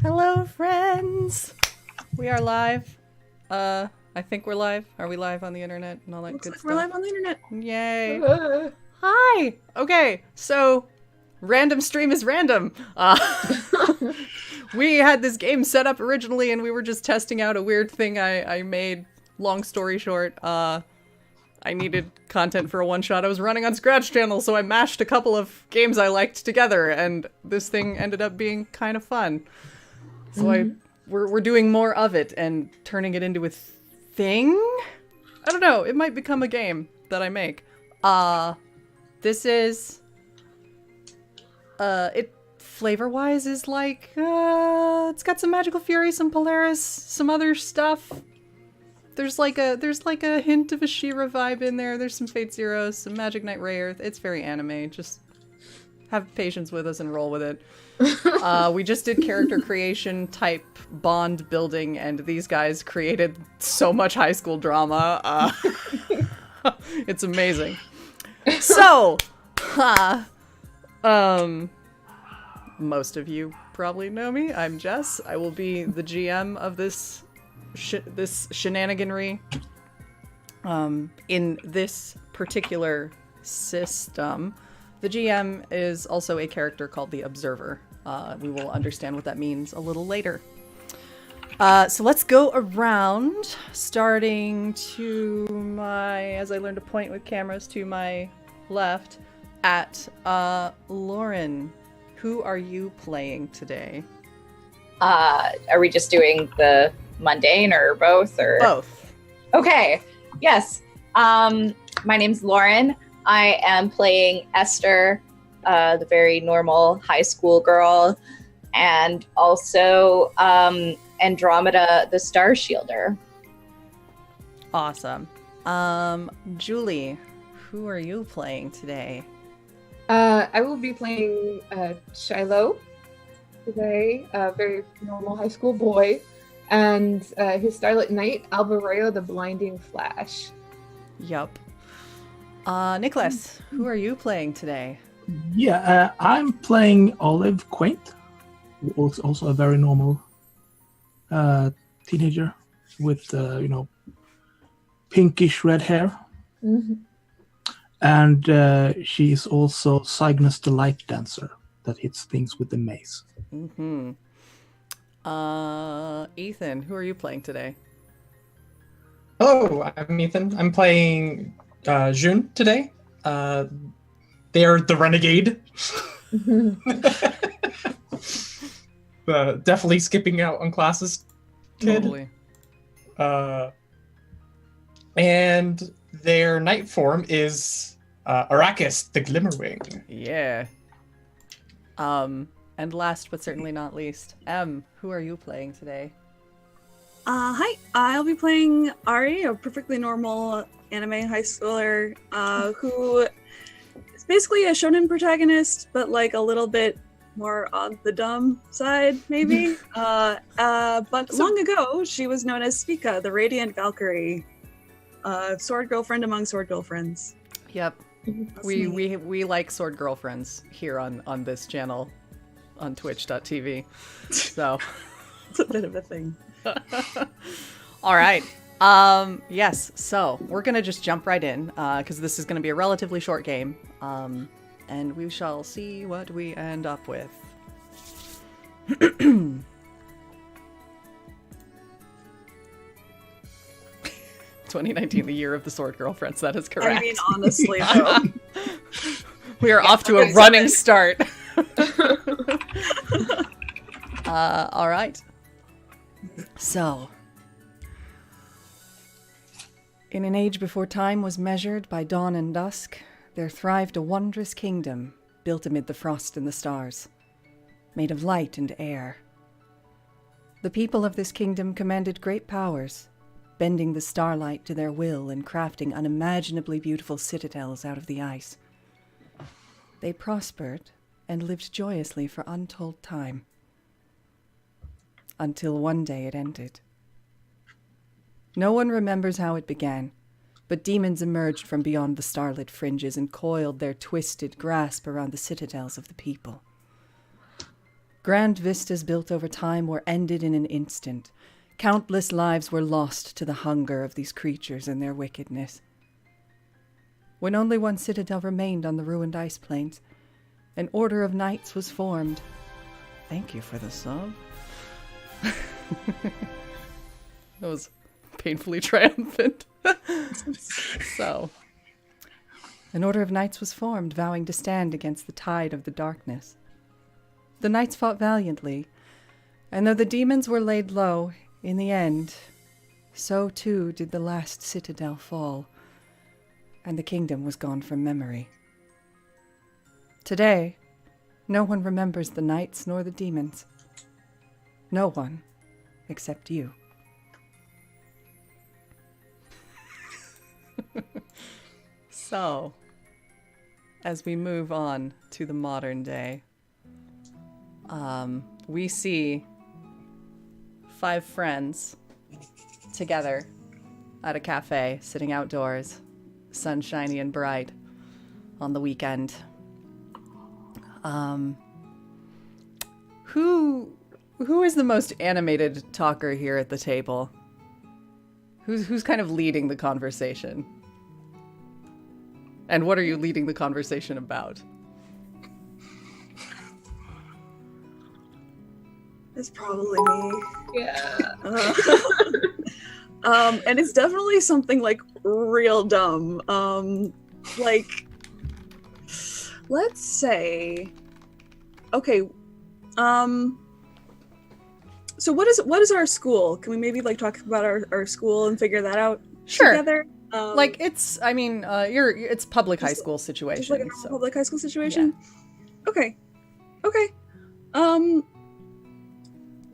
Hello, friends. We are live. I think we're live. Are we live on the internet and all that Looks good like stuff? we're live on the internet. Yay. Hi. Okay, so random stream is random. We had this game set up originally and we were just testing out a weird thing I made. Long story short, I needed content for a one-shot I was running on Scratch Channel, so I mashed a couple of games I liked together, and this thing ended up being kind of fun. So we're doing more of it and turning it into a thing? I don't know, it might become a game that I make. This is... it flavor-wise is like, it's got some Magical Fury, some Polaris, some other stuff. There's like a hint of a She-Ra vibe in there. There's some Fate Zeros, some Magic Knight Rayearth. It's very anime. Just have patience with us and roll with it. We just did character creation type bond building, and these guys created so much high school drama. It's amazing. So, most of you probably know me. I'm Jess. I will be the GM of this shenaniganry. In this particular system, the GM is also a character called the Observer. We will understand what that means a little later. So let's go around, starting to my, as I learned to point with cameras, to my left, at Lauren. Who are you playing today? Are we just doing the mundane or both? Or Both. Okay. Yes. My name's Lauren. I am playing Esther, the very normal high school girl, and also Andromeda, the Star Shielder. Awesome. Julie, who are you playing today? I will be playing Shiloh today, a very normal high school boy, and his Starlit Knight, Alvareo the Blinding Flash. Yup. Nicholas, who are you playing today? Yeah, I'm playing Olive Quaint, also a very normal teenager with, pinkish red hair. Mm-hmm. And she is also Cygnus the Light Dancer that hits things with the mace. Mm-hmm. Ethan, who are you playing today? Hello, I'm Ethan. I'm playing June today. They're the renegade. Definitely skipping out on classes kid. Totally. And their night form is Arrakis, the Glimmerwing. Yeah. And last but certainly not least, who are you playing today? Hi, I'll be playing Ari, a perfectly normal anime high schooler who is basically a shonen protagonist, but like a little bit more on the dumb side, maybe. But long ago, she was known as Svika, the Radiant Valkyrie, sword girlfriend among sword girlfriends. Yep. We like sword girlfriends here on this channel on twitch.tv. So It's a bit of a thing. all right. Yes, so we're gonna just jump right in because this is gonna be a relatively short game, and we shall see what we end up with. 2019, the year of the sword girlfriends. That is correct. I mean, honestly, though. We are off to a running start. All right. So, in an age before time was measured by dawn and dusk, there thrived a wondrous kingdom built amid the frost and the stars, made of light and air. The people of this kingdom commanded great powers, bending the starlight to their will and crafting unimaginably beautiful citadels out of the ice. They prospered and lived joyously for untold time. Until one day it ended. No one remembers how it began, but demons emerged from beyond the starlit fringes and coiled their twisted grasp around the citadels of the people. Grand vistas built over time were ended in an instant. Countless lives were lost to the hunger of these creatures and their wickedness. When only one citadel remained on the ruined ice plains, an order of knights was formed. Thank you for the sub. That was painfully triumphant. So, an order of knights was formed, vowing to stand against the tide of the darkness. The knights fought valiantly, and though the demons were laid low, in the end, so too did the last citadel fall, and the kingdom was gone from memory. Today, no one remembers the knights nor the demons. No one, except you. So, as we move on to the modern day, we see 5 friends together at a cafe, sitting outdoors, sunshiny and bright on the weekend. Who is the most animated talker here at the table? Who's kind of leading the conversation? And what are you leading the conversation about? It's probably me. Yeah. And it's definitely something like real dumb. Like, let's say, okay. So what is our school? Can we maybe like talk about our school and figure that out together? Like it's public high school situation. It's like a so. public high school situation. Yeah. Okay.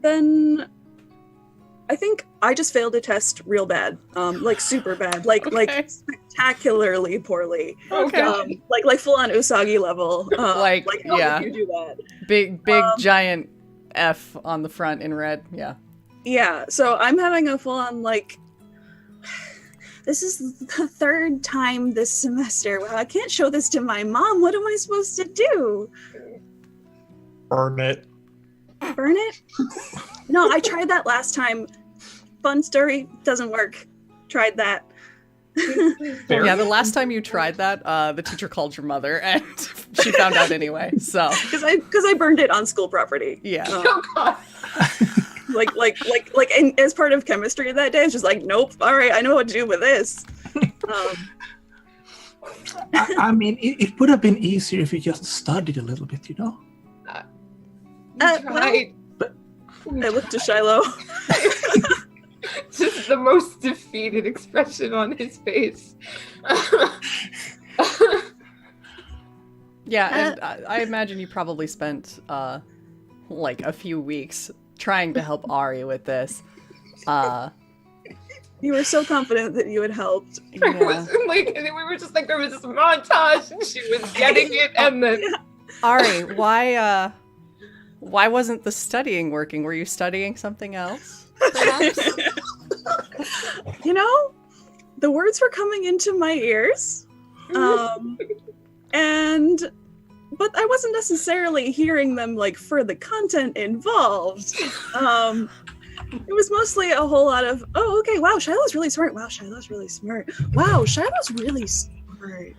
Then I think I just failed a test real bad. Like super bad. Like spectacularly poorly. Okay. Like full on Usagi level. Like how yeah. did you do that? Big giant F on the front in red. Yeah. Yeah. So I'm having a full on like, this is the 3rd time this semester. Well, I can't show this to my mom. What am I supposed to do? Burn it. Burn it? No, I tried that last time. Fun story, doesn't work. Tried that. Yeah, the last time you tried that, the teacher called your mother and she found out anyway. So because I burned it on school property. Yeah. Oh god. And as part of chemistry that day, it's just like, nope. All right, I know what to do with this. I mean, it would have been easier if you just studied a little bit, you know? Tried. I looked to Shiloh. Just the most defeated expression on his face. Yeah, and I imagine you probably spent like a few weeks trying to help Ari with this. You were so confident that you had helped. Yeah. And then we were just like, there was this montage, and she was getting it, and then Ari, why wasn't the studying working? Were you studying something else? Perhaps? You know, the words were coming into my ears, but I wasn't necessarily hearing them like for the content involved. It was mostly a whole lot of, oh, okay, wow, Shiloh's really smart. Wow, Shiloh's really smart. Wow, Shiloh's really smart.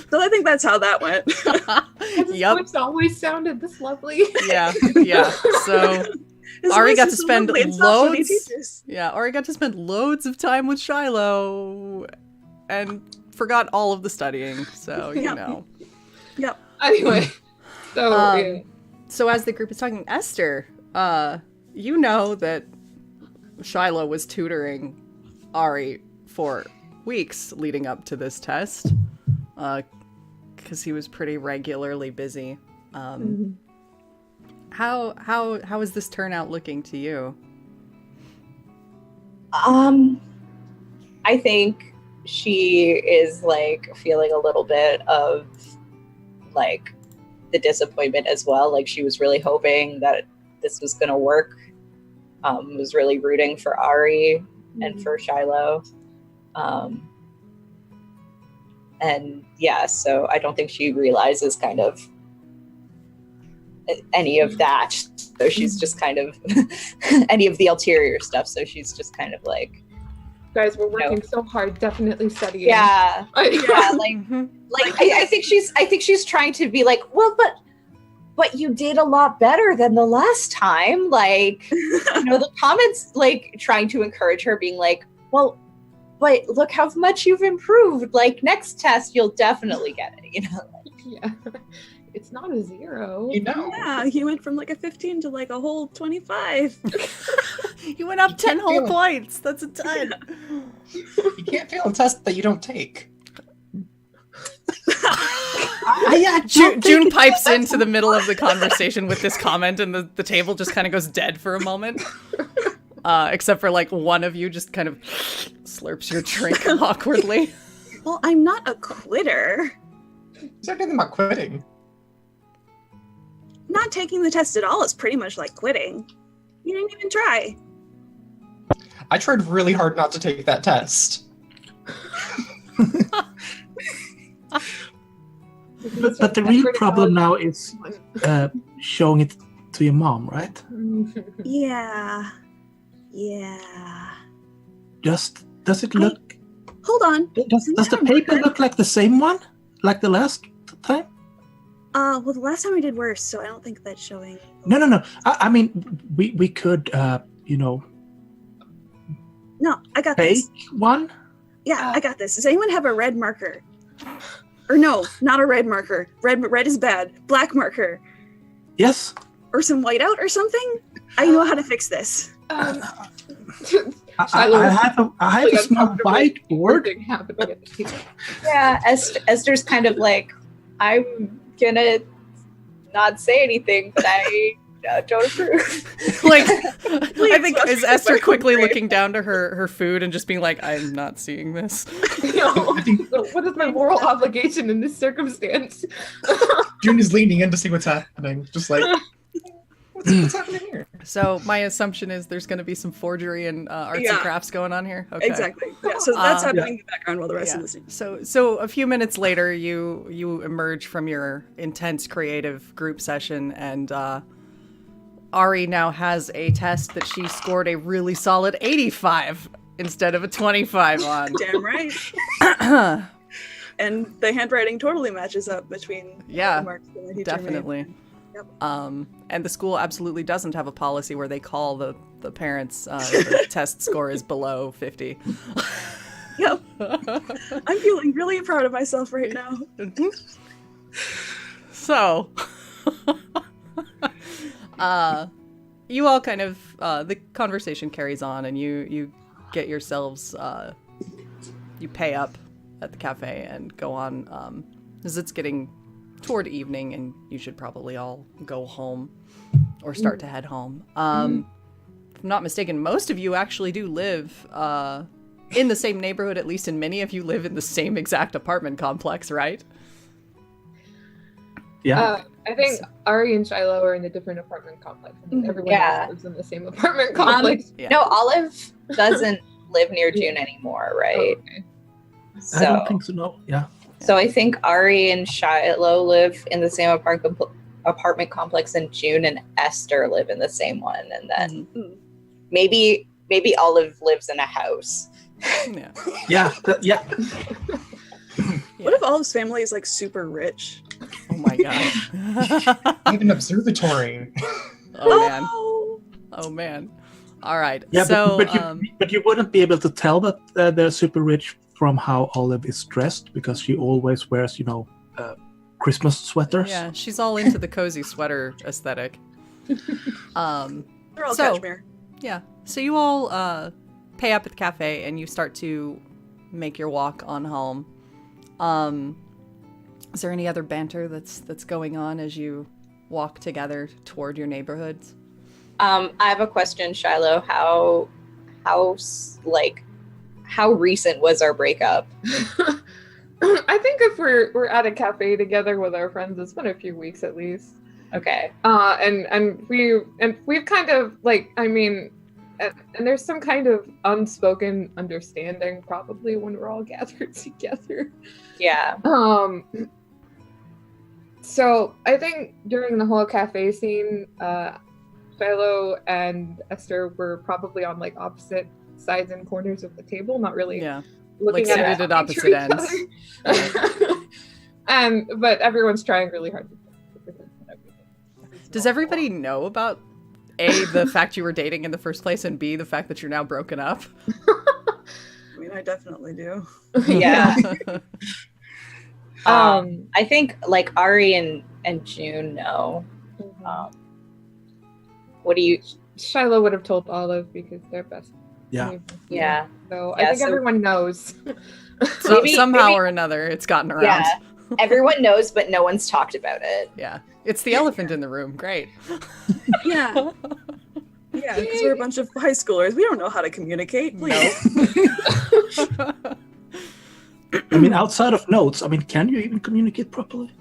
So I think that's how that went. Yep. It's always sounded this lovely. Yeah. So Ari got to spend loads. Yeah, Ari got to spend loads of time with Shiloh and forgot all of the studying. So you know. Yep. Anyway, so So as the group is talking, Esther, you know that Shiloh was tutoring Ari for weeks leading up to this test, because he was pretty regularly busy. How is this turnout looking to you? I think she is like feeling a little bit of like the disappointment as well. Like she was really hoping that this was going to work. Was really rooting for Ari and for Shiloh. And yeah, so I don't think she realizes kind of any of that. So she's just kind of any of the ulterior stuff. So she's just kind of like, Guys, we're working so hard, definitely studying. yeah, yeah, Mhm. I think she's trying to be like, well, but you did a lot better than the last time. Like, the comments like trying to encourage her, being like, well, but look how much you've improved. Like next test, you'll definitely get it. Yeah. It's not a 0. Yeah, he went from like a 15 to like a whole 25. You went up 10 whole feel it. points. That's a ton. You can't fail a test that you don't take. June pipes into the middle of the conversation with this comment, and the table just kind of goes dead for a moment. Except for like one of you just kind of slurps your drink awkwardly. Well, I'm not a quitter. Is there anything about quitting? Not taking the test at all is pretty much like quitting. You didn't even try. I tried really hard not to take that test. But the real problem now is showing it to your mom, right? Yeah. Yeah. Does it look? Hold on. Does the paper look like the same one, like the last time? Well, the last time I did worse, so I don't think that's showing. No. I mean, we could, No, I got fake this. one. Yeah, I got this. Does anyone have a red marker? Or no, not a red marker. Red is bad. Black marker. Yes. Or some whiteout or something? I know how to fix this. I have a small whiteboard. Yeah, Esther's kind of like, I'm gonna not say anything, but I don't approve. Like, I think is Esther quickly looking down to her food and just being like, I'm not seeing this. What is my moral obligation in this circumstance? June is leaning in to see what's happening, just like, what's happening here? So my assumption is there's going to be some forgery and arts and crafts going on here. Okay. Exactly. Yeah, so that's happening in the background while the rest of the scene. So a few minutes later, you emerge from your intense creative group session, and Ari now has a test that she scored a really solid 85 instead of a 25 on. Damn right. And the handwriting totally matches up between the marks that the teacher definitely. made. Yep. And the school absolutely doesn't have a policy where they call the parents if the test score is below 50. Yep. I'm feeling really proud of myself right now. So, you all kind of, the conversation carries on, and you get yourselves, you pay up at the cafe and go on, as it's getting toward evening, and you should probably all go home or start to head home. If I'm not mistaken, most of you actually do live in the same neighborhood, at least in many of you live in the same exact apartment complex, right? Yeah. I think Ari and Shiloh are in a different apartment complex. And everyone else lives in the same apartment complex. No, Olive doesn't live near June anymore, right? Okay. So, I don't think so. No. Yeah. So I think Ari and Shiloh live in the same apartment complex, and June and Esther live in the same one, and then maybe Olive lives in a house. Yeah. Yeah. What if Olive's family is like super rich? Oh my god. I have an observatory. Oh man. All right. Yeah, so, but you wouldn't be able to tell that they're super rich from how Olive is dressed, because she always wears, Christmas sweaters. yeah, she's all into the cozy sweater aesthetic. They're all So- cashmere. Yeah. So you all pay up at the cafe and you start to make your walk on home. Is there any other banter that's going on as you walk together toward your neighborhoods? I have a question, Shiloh. How recent was our breakup? I think if we're at a cafe together with our friends, it's been a few weeks at least. Okay. And we've kind of and there's some kind of unspoken understanding probably when we're all gathered together. Yeah. So I think during the whole cafe scene, Shiloh and Esther were probably on like opposite sides and corners of the table, not really Yeah. looking Like at seated it, at talking to opposite each ends. other. But everyone's trying really hard to everything. Does everybody know about A, the fact you were dating in the first place, and B, the fact that you're now broken up? I mean, I definitely do. Yeah. Um, I think like Ari and June know. What do you? Shiloh would have told Olive because they're best. Yeah. Yeah. So Yeah, I think so- everyone knows. So, Maybe- somehow maybe- or another, it's gotten around. Yeah. Everyone knows, but no one's talked about it. Yeah. It's the elephant in the room. Great. Yeah. Yeah, because we're a bunch of high schoolers. We don't know how to communicate. Please. I mean, outside of notes, I mean, can you even communicate properly?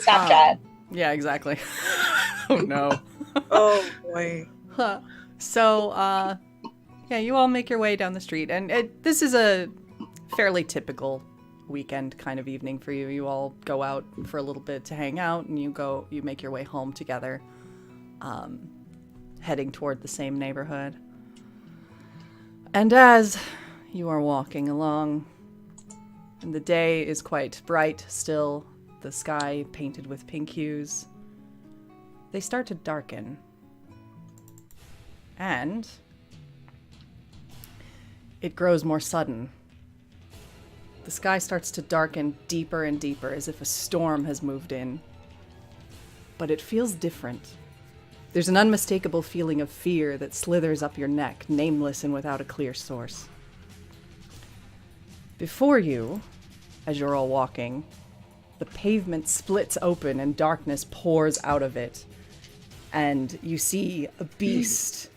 Snapchat. Yeah, exactly. Oh no. Oh boy. Huh. So, yeah, you all make your way down the street, and this is a fairly typical weekend kind of evening for you. You all go out for a little bit to hang out, and you make your way home together, heading toward the same neighborhood. And as you are walking along, and the day is quite bright still, the sky painted with pink hues, they start to darken. And it grows more sudden. The sky starts to darken deeper and deeper, as if a storm has moved in. But it feels different. There's an unmistakable feeling of fear that slithers up your neck, nameless and without a clear source. Before you, as you're all walking, the pavement splits open and darkness pours out of it. And you see a beast,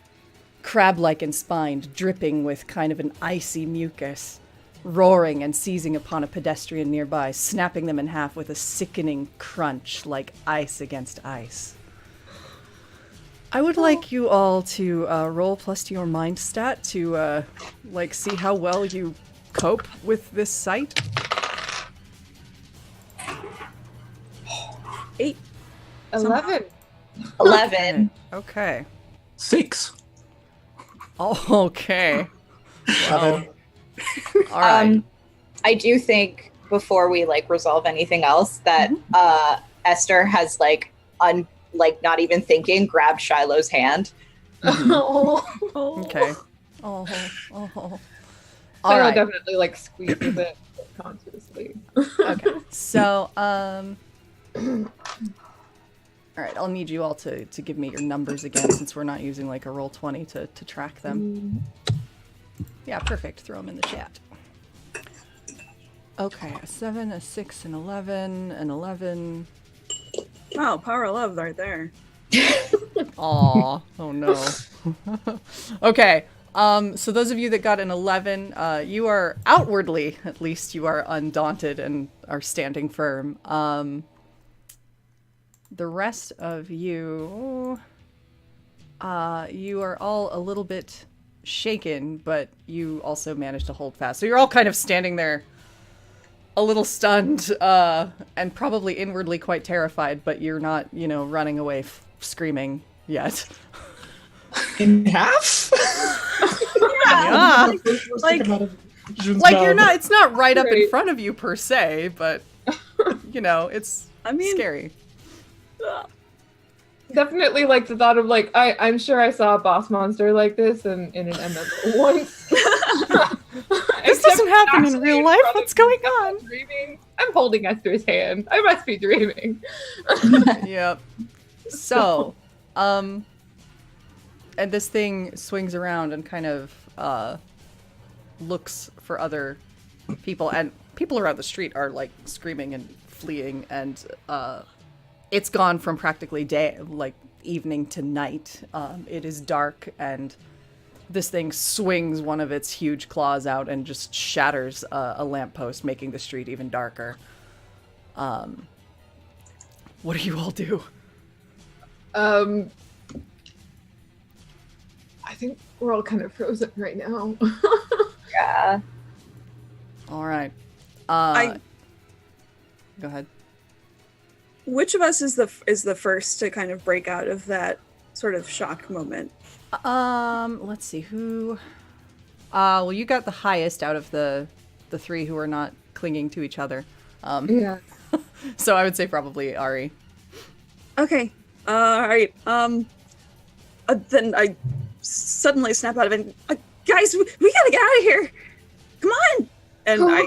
crab-like and spined, dripping with kind of an icy mucus, roaring and seizing upon a pedestrian nearby, snapping them in half with a sickening crunch like ice against ice. I would like you all to roll plus to your mind stat to see how well you cope with this sight. 8. 11. 11. Okay. 6. Oh, okay. Well, all right. I do think before we resolve anything else that Esther has not even thinking, grabbed Shiloh's hand. Oh. Okay. Oh. All Sarah right. definitely squeezes it consciously. Okay. So, all right, I'll need you all to give me your numbers again, since we're not using a Roll20 to track them. Yeah, perfect. Throw them in the chat. Okay, a 7, a 6, an 11, an 11. Wow, power of love right there. Aw, oh no. Okay, so those of you that got an 11, you are outwardly, at least, you are undaunted and are standing firm. The rest of you, you are all a little bit shaken, but you also managed to hold fast. So you're all kind of standing there a little stunned, and probably inwardly quite terrified, but you're not, running away screaming yet. In half? Yeah. You're not, it's not right up in Right. front of you per se, but, it's scary. Definitely the thought of I'm sure I saw a boss monster like this in an MMO once. This doesn't happen in real life. What's going on? Dreaming. I'm holding Esther's hand. I must be dreaming. Yep. So, and this thing swings around and kind of looks for other people, and people around the street are screaming and fleeing, and it's gone from practically evening to night. It is dark, and this thing swings one of its huge claws out and just shatters a lamppost, making the street even darker. What do you all do? I think we're all kind of frozen right now. Yeah. All right. Go ahead. Which of us is the first to kind of break out of that sort of shock moment? Let's see who. Well, you got the highest out of the three who are not clinging to each other. Yeah. So I would say probably Ari. Okay. All right. Then I suddenly snap out of it. Guys, we gotta get out of here. Come on! And I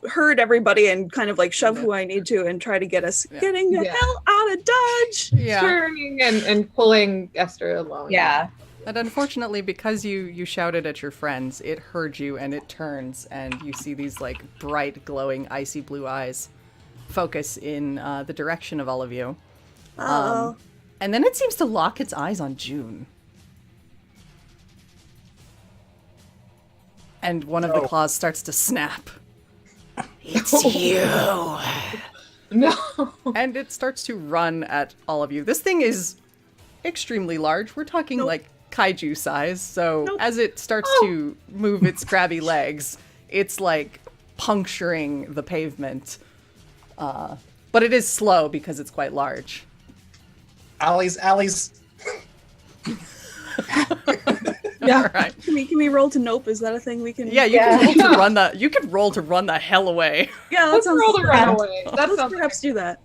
herd everybody and kind of like shove who I need to and try to get us getting the hell out of Dodge. Yeah. Turning and pulling Esther along. Yeah. And unfortunately, because you shouted at your friends, it heard you and it turns, and you see these like bright, glowing, icy blue eyes focus in the direction of all of you. Oh. And then it seems to lock its eyes on June. And one of the claws starts to snap. It's you! No. And it starts to run at all of you. This thing is extremely large. We're talking like kaiju size. So as it starts to move its crabby legs, it's like puncturing the pavement. But it is slow because it's quite large. Alleys. Yeah. All right. Can we roll to nope? Is that a thing we can? Yeah, you can roll to run the. You can roll to run the hell away. Yeah, that Let's sounds. roll the run away. That Let's sounds perhaps do that.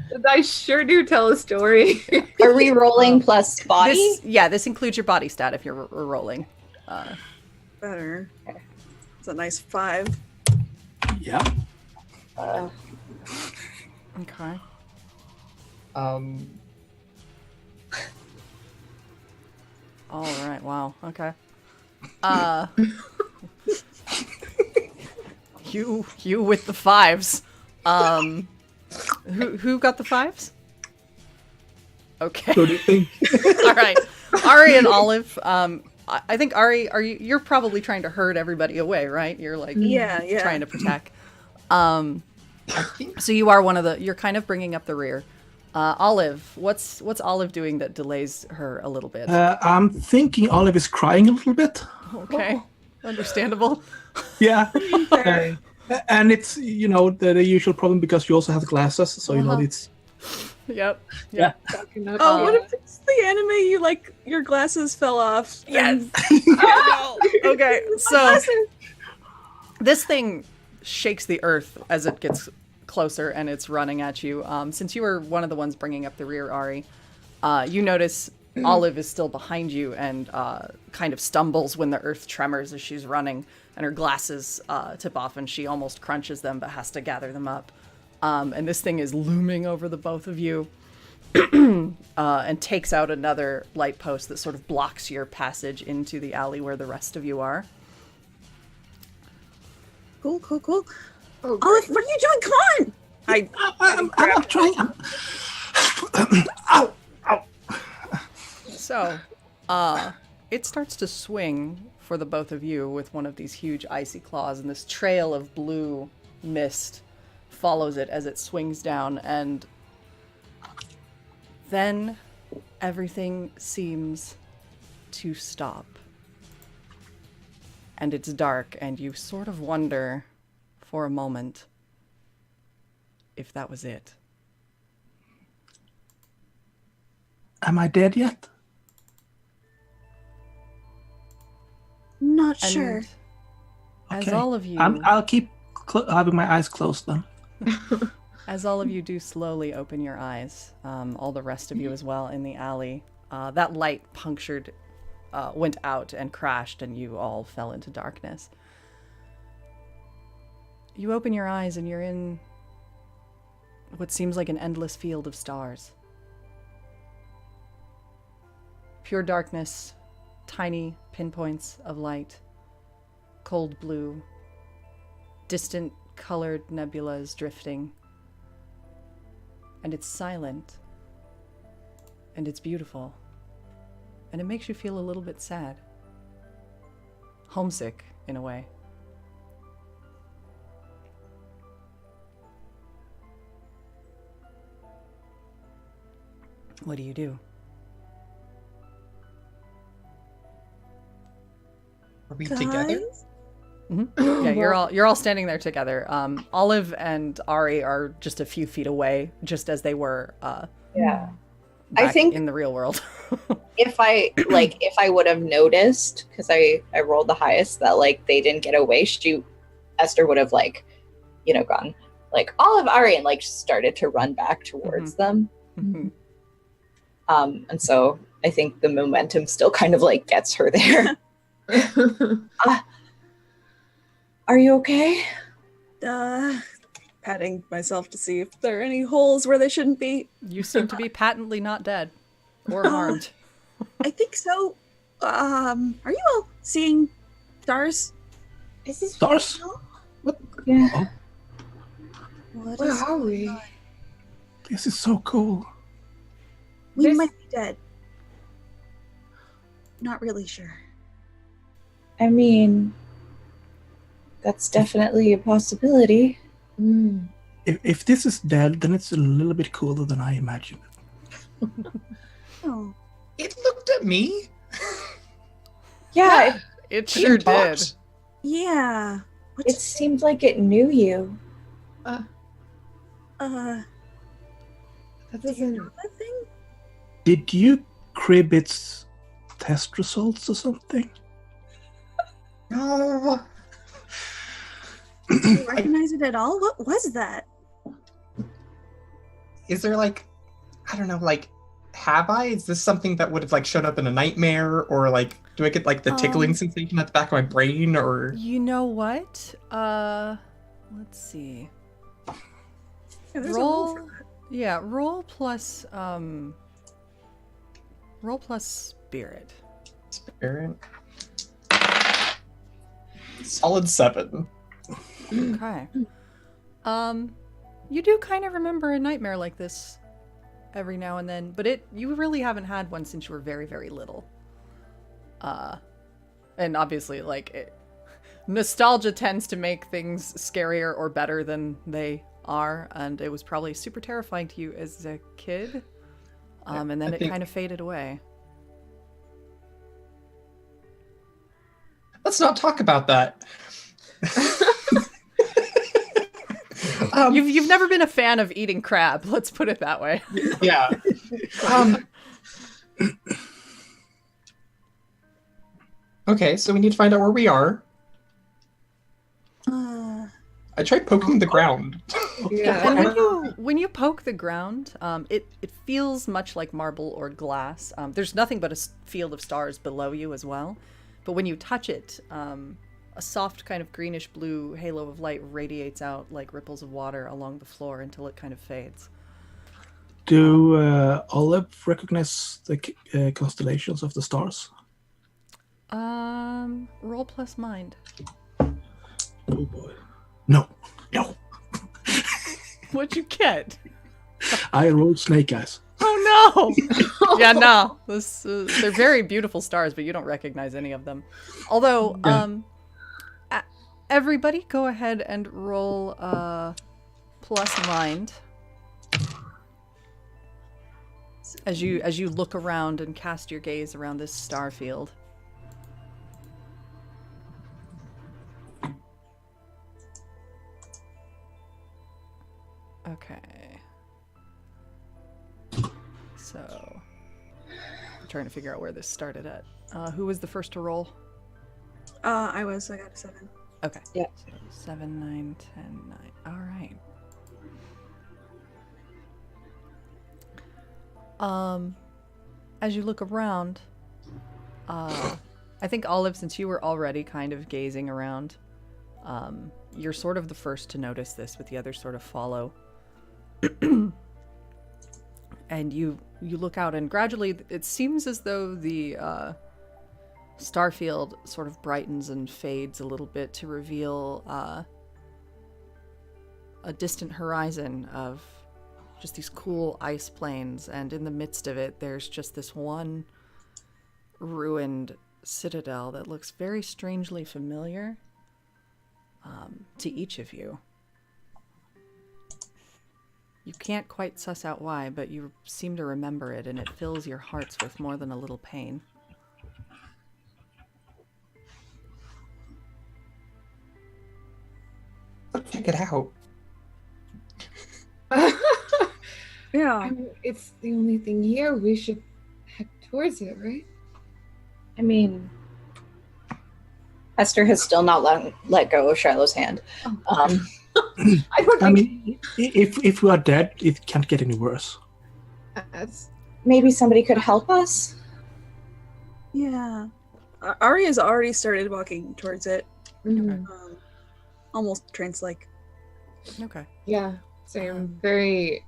The dice sure do tell a story. Are we rolling plus body? This includes your body stat if you're rolling. Better. It's a nice 5. Yeah. Okay. All right. Wow. Okay. You with the 5s. Who got the 5s? Okay. So do you think? All right. Ari and Olive. I think Ari, you're probably trying to herd everybody away, right? You're like Yeah. trying to protect. So you are one of the. You're kind of bringing up the rear. Olive, what's Olive doing that delays her a little bit? I'm thinking Olive is crying a little bit. Okay, understandable. Yeah. And it's, the usual problem because you also have glasses. So, it's... Yep. Yeah. Oh, what if it's the anime you like your glasses fell off? Yes. Okay, so this thing shakes the earth as it gets closer and it's running at you. Since you were one of the ones bringing up the rear, Ari, you notice Olive is still behind you and kind of stumbles when the earth tremors as she's running, and her glasses tip off and she almost crunches them but has to gather them up. And this thing is looming over the both of you and takes out another light post that sort of blocks your passage into the alley where the rest of you are. Cool. Oh, Olive, what are you doing? Come on! I'm trying. Ow! So, it starts to swing for the both of you with one of these huge icy claws, and this trail of blue mist follows it as it swings down, and then everything seems to stop. And it's dark, and you sort of wonder for a moment if that was it. Am I dead yet? Not And sure. as Okay. all of you... I'll keep having my eyes closed then. As all of you do slowly open your eyes, all the rest of you as well in the alley, that light punctured, went out and crashed, and you all fell into darkness. You open your eyes and you're in what seems like an endless field of stars. Pure darkness, tiny pinpoints of light, cold blue, distant colored nebulas drifting. And it's silent. And it's beautiful. And it makes you feel a little bit sad. Homesick, in a way. What do you do? Are we together? Guys? Yeah, you're all standing there together. Olive and Ari are just a few feet away, just as they were Yeah. back I think in the real world. if I would have noticed, because I rolled the highest, that like they didn't get away, Esther would have like, gone like Olive, Ari, and like started to run back towards them. Mhm. And so I think the momentum still kind of like gets her there. Are you okay? Patting myself to see if there are any holes where they shouldn't be. You seem to be patently not dead or harmed. I think so. Are you all seeing stars? Is this Stars? Yeah. Oh, What Where is are we? going on? this is so cool. We This- might be dead. Not really sure. I mean, that's definitely a possibility. Mm. If this is dead, then it's a little bit cooler than I imagined. Oh, It looked at me. Yeah, It sure did. talked. yeah. it seemed like it knew you. Uh, That do you know doesn't. that thing? Did you crib its test results or something? No. Do you recognize it at all? What was that? Is there like, I don't know, like, have I? Is this something that would have like showed up in a nightmare, or like, do I get like the tickling sensation at the back of my brain, or? You know what? Let's see. Yeah, there's a rule for Roll. that. Yeah, roll plus spirit. Spirit. Solid 7. Okay. You do kind of remember a nightmare like this every now and then, but you really haven't had one since you were very, very little. And obviously, nostalgia tends to make things scarier or better than they are, and it was probably super terrifying to you as a kid. And then I it think- kind of faded away. Let's not talk about that. You've never been a fan of eating crab, let's put it that way. Yeah. Okay, so we need to find out where we are. I tried poking the ground. Yeah. And when you poke the ground, it feels much like marble or glass. There's nothing but a field of stars below you as well. But when you touch it, a soft kind of greenish blue halo of light radiates out like ripples of water along the floor until it kind of fades. Do Olive recognize the constellations of the stars? Roll plus mind. Oh boy. No. What'd you get? I rolled snake eyes. Oh no! Yeah, no. They're very beautiful stars, but you don't recognize any of them. Although, everybody, go ahead and roll plus mind as you look around and cast your gaze around this star field. Okay. So, I'm trying to figure out where this started at. Who was the first to roll? I got a 7. Okay. Yeah. So 7, 9, 10, 9. All right. As you look around, I think Olive, since you were already kind of gazing around, you're sort of the first to notice this, with the others sort of follow. And you look out, and gradually it seems as though the starfield sort of brightens and fades a little bit to reveal a distant horizon of just these cool ice plains, and in the midst of it there's just this one ruined citadel that looks very strangely familiar to each of you. You can't quite suss out why, but you seem to remember it, and it fills your hearts with more than a little pain. Check it out. Yeah. I mean, it's the only thing here. We should head towards it, right? I mean, Esther has still not let go of Shiloh's hand. I don't I think mean, if we are dead, it can't get any worse. that's Maybe somebody could help us? Yeah. Ari has already started walking towards it. mhm. Almost trance-like. Okay. Yeah. So I'm very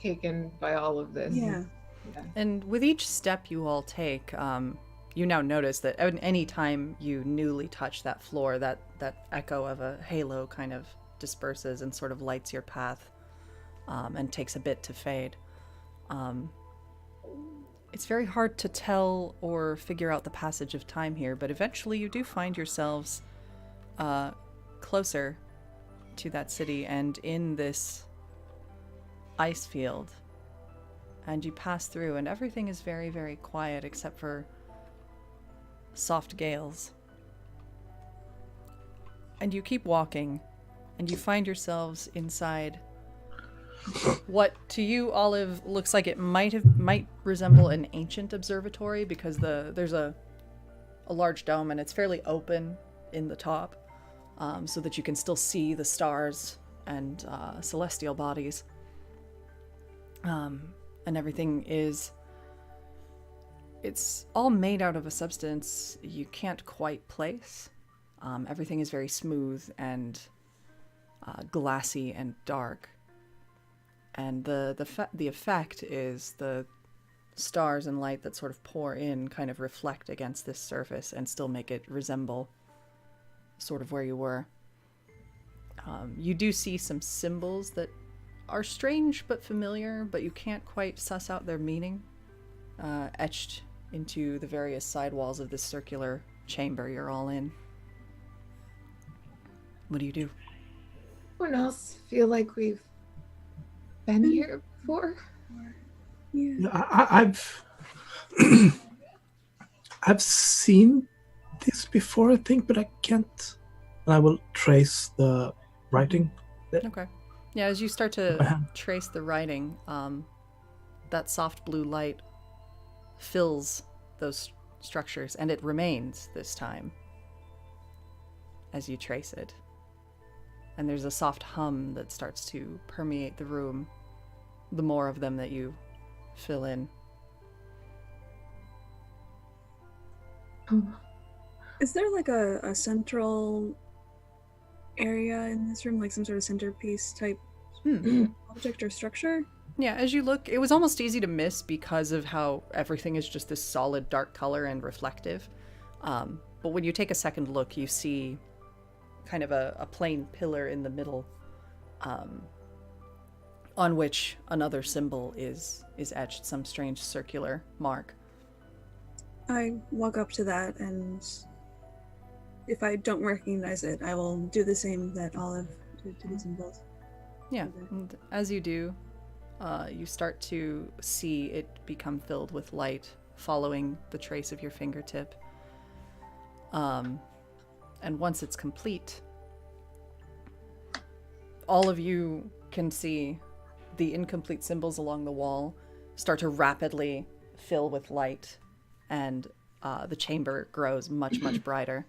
taken by all of this. Yeah. Yeah. And with each step you all take, you now notice that at any time you newly touch that floor, that echo of a halo kind of disperses and sort of lights your path, and takes a bit to fade. It's very hard to tell or figure out the passage of time here, but eventually you do find yourselves closer to that city and in this ice field. And you pass through, and everything is very, very quiet except for soft gales. And you keep walking, and you find yourselves inside what to you, Olive, looks like it might resemble an ancient observatory, because there's a large dome and it's fairly open in the top, so that you can still see the stars and celestial bodies. And everything it's all made out of a substance you can't quite place. Everything is very smooth and glassy and dark. And the effect is the stars and light that sort of pour in kind of reflect against this surface and still make it resemble sort of where you were. You do see some symbols that are strange but familiar, but you can't quite suss out their meaning, etched into the various side walls of this circular chamber you're all in. What do you do? Anyone else feel like we've been here before? Yeah. Yeah, I've I've seen this before, I think, but I can't. And I will trace the writing. Okay. Yeah, as you start to trace the writing, that soft blue light fills those structures, and it remains this time as you trace it. And there's a soft hum that starts to permeate the room, the more of them that you fill in. Is there like a central area in this room, like some sort of centerpiece type object or structure? Yeah, as you look, it was almost easy to miss because of how everything is just this solid dark color and reflective. But when you take a second look, you see kind of a plain pillar in the middle, on which another symbol is etched, some strange circular mark. I walk up to that, and if I don't recognize it, I will do the same that Olive did to the symbols. Yeah, Okay. and as you do, you start to see it become filled with light, following the trace of your fingertip. And once it's complete, all of you can see the incomplete symbols along the wall start to rapidly fill with light, and the chamber grows much, much brighter.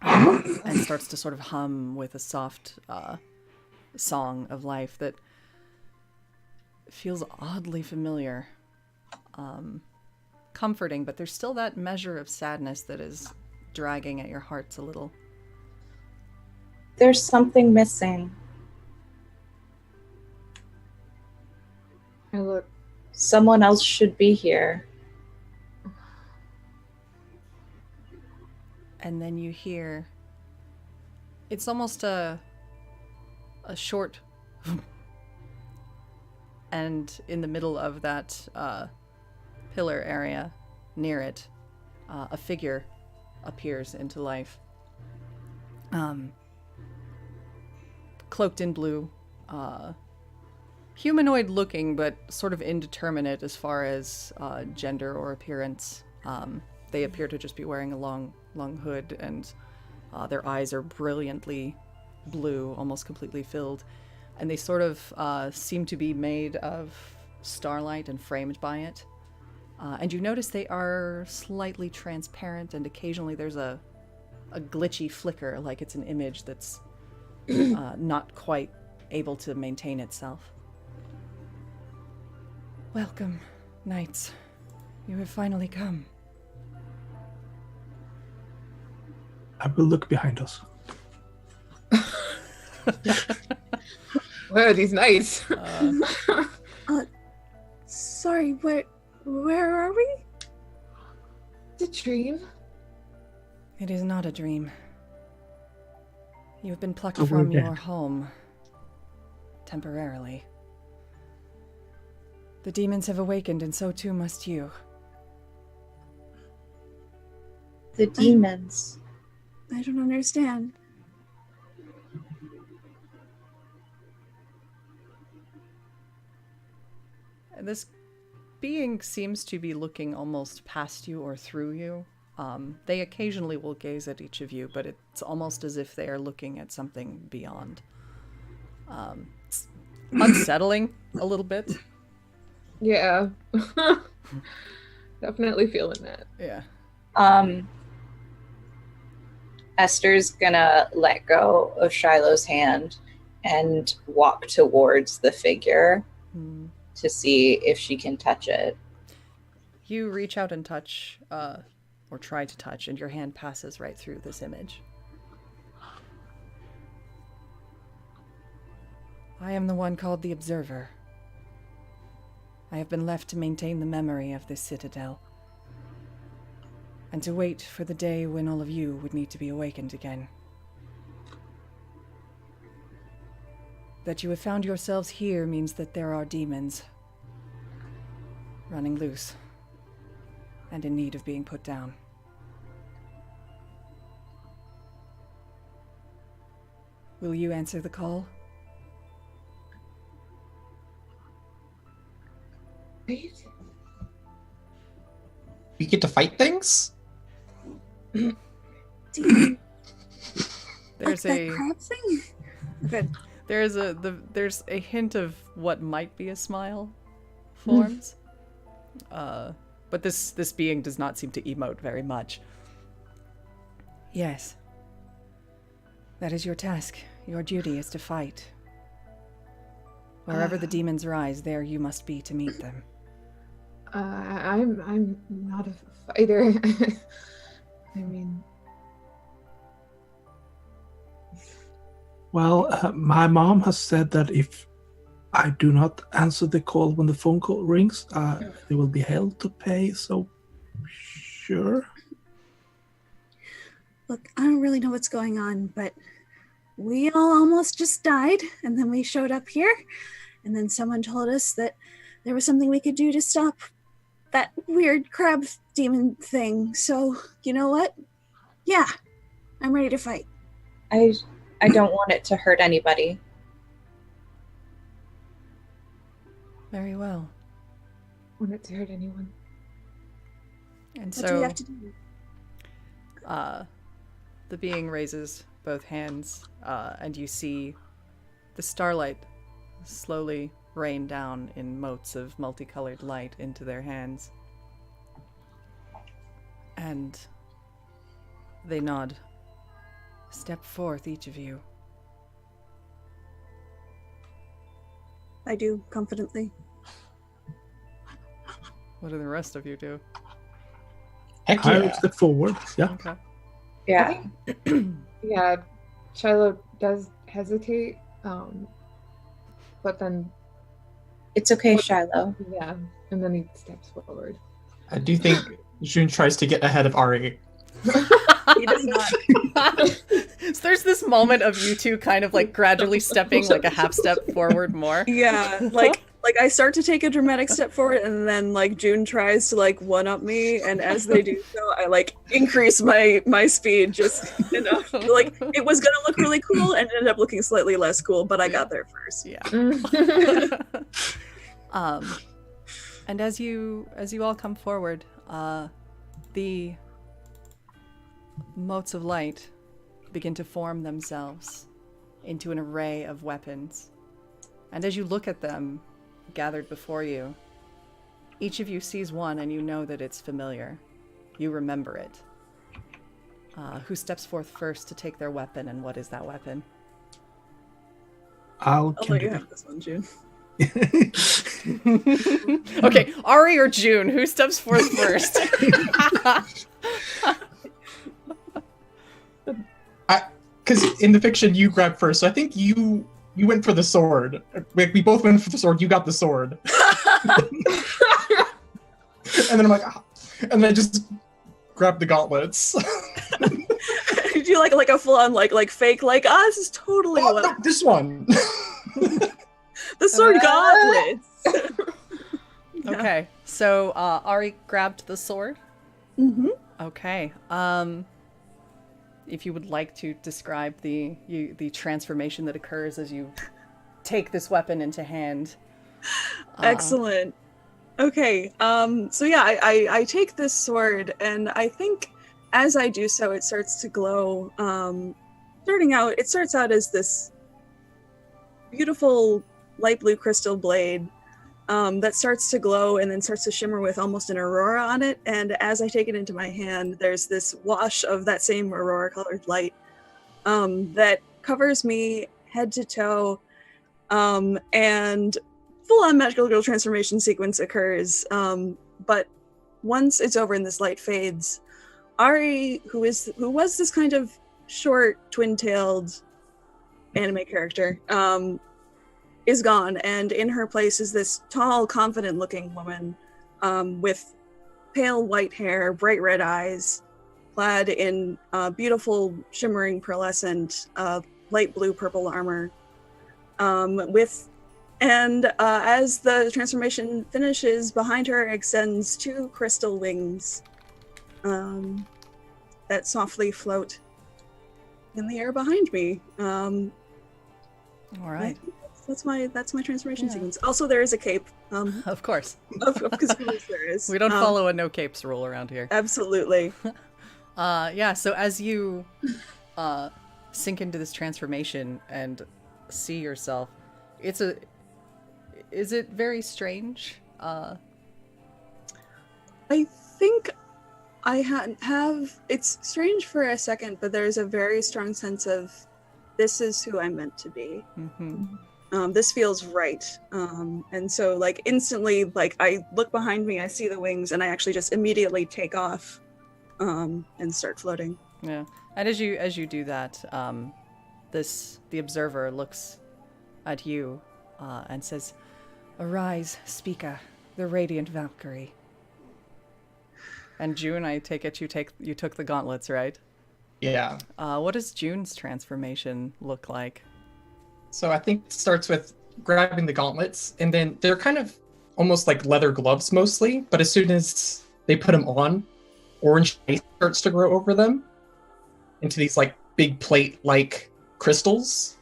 And starts to sort of hum with a soft song of life that feels oddly familiar. Comforting, but there's still that measure of sadness that is dragging at your hearts a little. There's something missing. I look. Someone else should be here. And then you hear, it's almost a short and in the middle of that pillar area near it, a figure appears into life, cloaked in blue, humanoid looking but sort of indeterminate as far as gender or appearance. They appear to just be wearing a long hood and Their eyes are brilliantly blue, almost completely filled, and they sort of seem to be made of starlight and framed by it. And you notice they are slightly transparent, and occasionally there's a glitchy flicker, like it's an image that's not quite able to maintain itself. Welcome, knights. You have finally come. I will look behind us. Where are these knights? Sorry, where are we? It's a dream. It is not a dream. You have been plucked So we're from your dead. home. Temporarily. The demons have awakened, and so too must you. The demons. I don't understand. This being seems to be looking almost past you or through you. They occasionally will gaze at each of you, but it's almost as if they are looking at something beyond. It's unsettling a little bit. Yeah. Definitely feeling that. Yeah. Esther's gonna let go of Shiloh's hand and walk towards the figure to see if she can touch it. You reach out and touch, or try to touch, and your hand passes right through this image. I am the one called the Observer. I have been left to maintain the memory of this citadel, and to wait for the day when all of you would need to be awakened again. That you have found yourselves here means that there are demons running loose and in need of being put down. Will you answer the call? Wait. We get to fight things? Demon. There's that a crab thing? Okay. there's a hint of what might be a smile forms. But this being does not seem to emote very much. Yes. That is your task. Your duty is to fight. Wherever the demons rise, there you must be to meet them. I'm not a fighter. I mean, Well, my mom has said that if I do not answer the call when the phone call rings, there will be hell to pay. So, sure. Look, I don't really know what's going on, but we all almost just died, and then we showed up here, and then someone told us that there was something we could do to stop that weird crab demon thing. So, you know what? Yeah, I'm ready to fight. I don't want it to hurt anybody. Very well. want it to hurt anyone. And What do we so have to do? the being raises both hands, and you see the starlight slowly rain down in motes of multicolored light into their hands. And they nod. Step forth, each of you. I do, confidently. What do the rest of you do? Heck I will yeah. step forward. Yeah. Okay. Yeah. Yeah, Shiloh does hesitate, but then, It's okay, Shiloh. yeah, and then he steps forward. I do think June tries to get ahead of Ari. He does not. So there's this moment of you two kind of like gradually stepping like a half step forward more. Yeah, like I start to take a dramatic step forward, and then like June tries to like one up me, and as they do so, I like increase my speed just enough. Like it was gonna look really cool, and ended up looking slightly less cool, but I got there first. Yeah. And as you all come forward, the motes of light begin to form themselves into an array of weapons. And as you look at them gathered before you, each of you sees one and you know that it's familiar. You remember it. Who steps forth first to take their weapon, and what is that weapon? I'll let you have this one, June. Okay, Ari or June, who steps forth first? Because in the fiction, you grabbed first, so I think you went for the sword. We both went for the sword. You got the sword. And then I'm like, and then I just grabbed the gauntlets. Did you like a full on like fake this is totally what no, this one. the sword gauntlets. Okay, so Ari grabbed the sword. Mm-hmm. Okay. If you would like to describe the transformation that occurs as you take this weapon into hand. Excellent. Okay. So yeah, I take this sword, and I think as I do so, it starts to glow. It starts out as this beautiful light blue crystal blade that starts to glow and then starts to shimmer with almost an aurora on it. And as I take it into my hand, there's this wash of that same aurora-colored light that covers me head to toe, and full-on magical girl transformation sequence occurs. But once it's over and this light fades, Ari, who was this kind of short, twin-tailed anime character, is gone, and in her place is this tall, confident-looking woman with pale white hair, bright red eyes, clad in beautiful, shimmering, pearlescent, light blue purple armor. As the transformation finishes, behind her extends two crystal wings that softly float in the air behind me. All right. That's my transformation sequence. Also, there is a cape. Of course. Because there is. We don't follow a no capes rule around here. Absolutely. So as you sink into this transformation and see yourself, is it very strange? I think I have. It's strange for a second, but there's a very strong sense of this is who I'm meant to be. Mm-hmm. This feels right. And so like instantly, like I look behind me, I see the wings, and I actually just immediately take off and start floating. Yeah. And as you do that, the observer looks at you and says, "Arise, Spica, the radiant Valkyrie." And June, I take it you took the gauntlets, right? Yeah. What does June's transformation look like? So I think it starts with grabbing the gauntlets, and then they're kind of almost like leather gloves mostly, but as soon as they put them on, orange ice starts to grow over them into these like big plate-like crystals.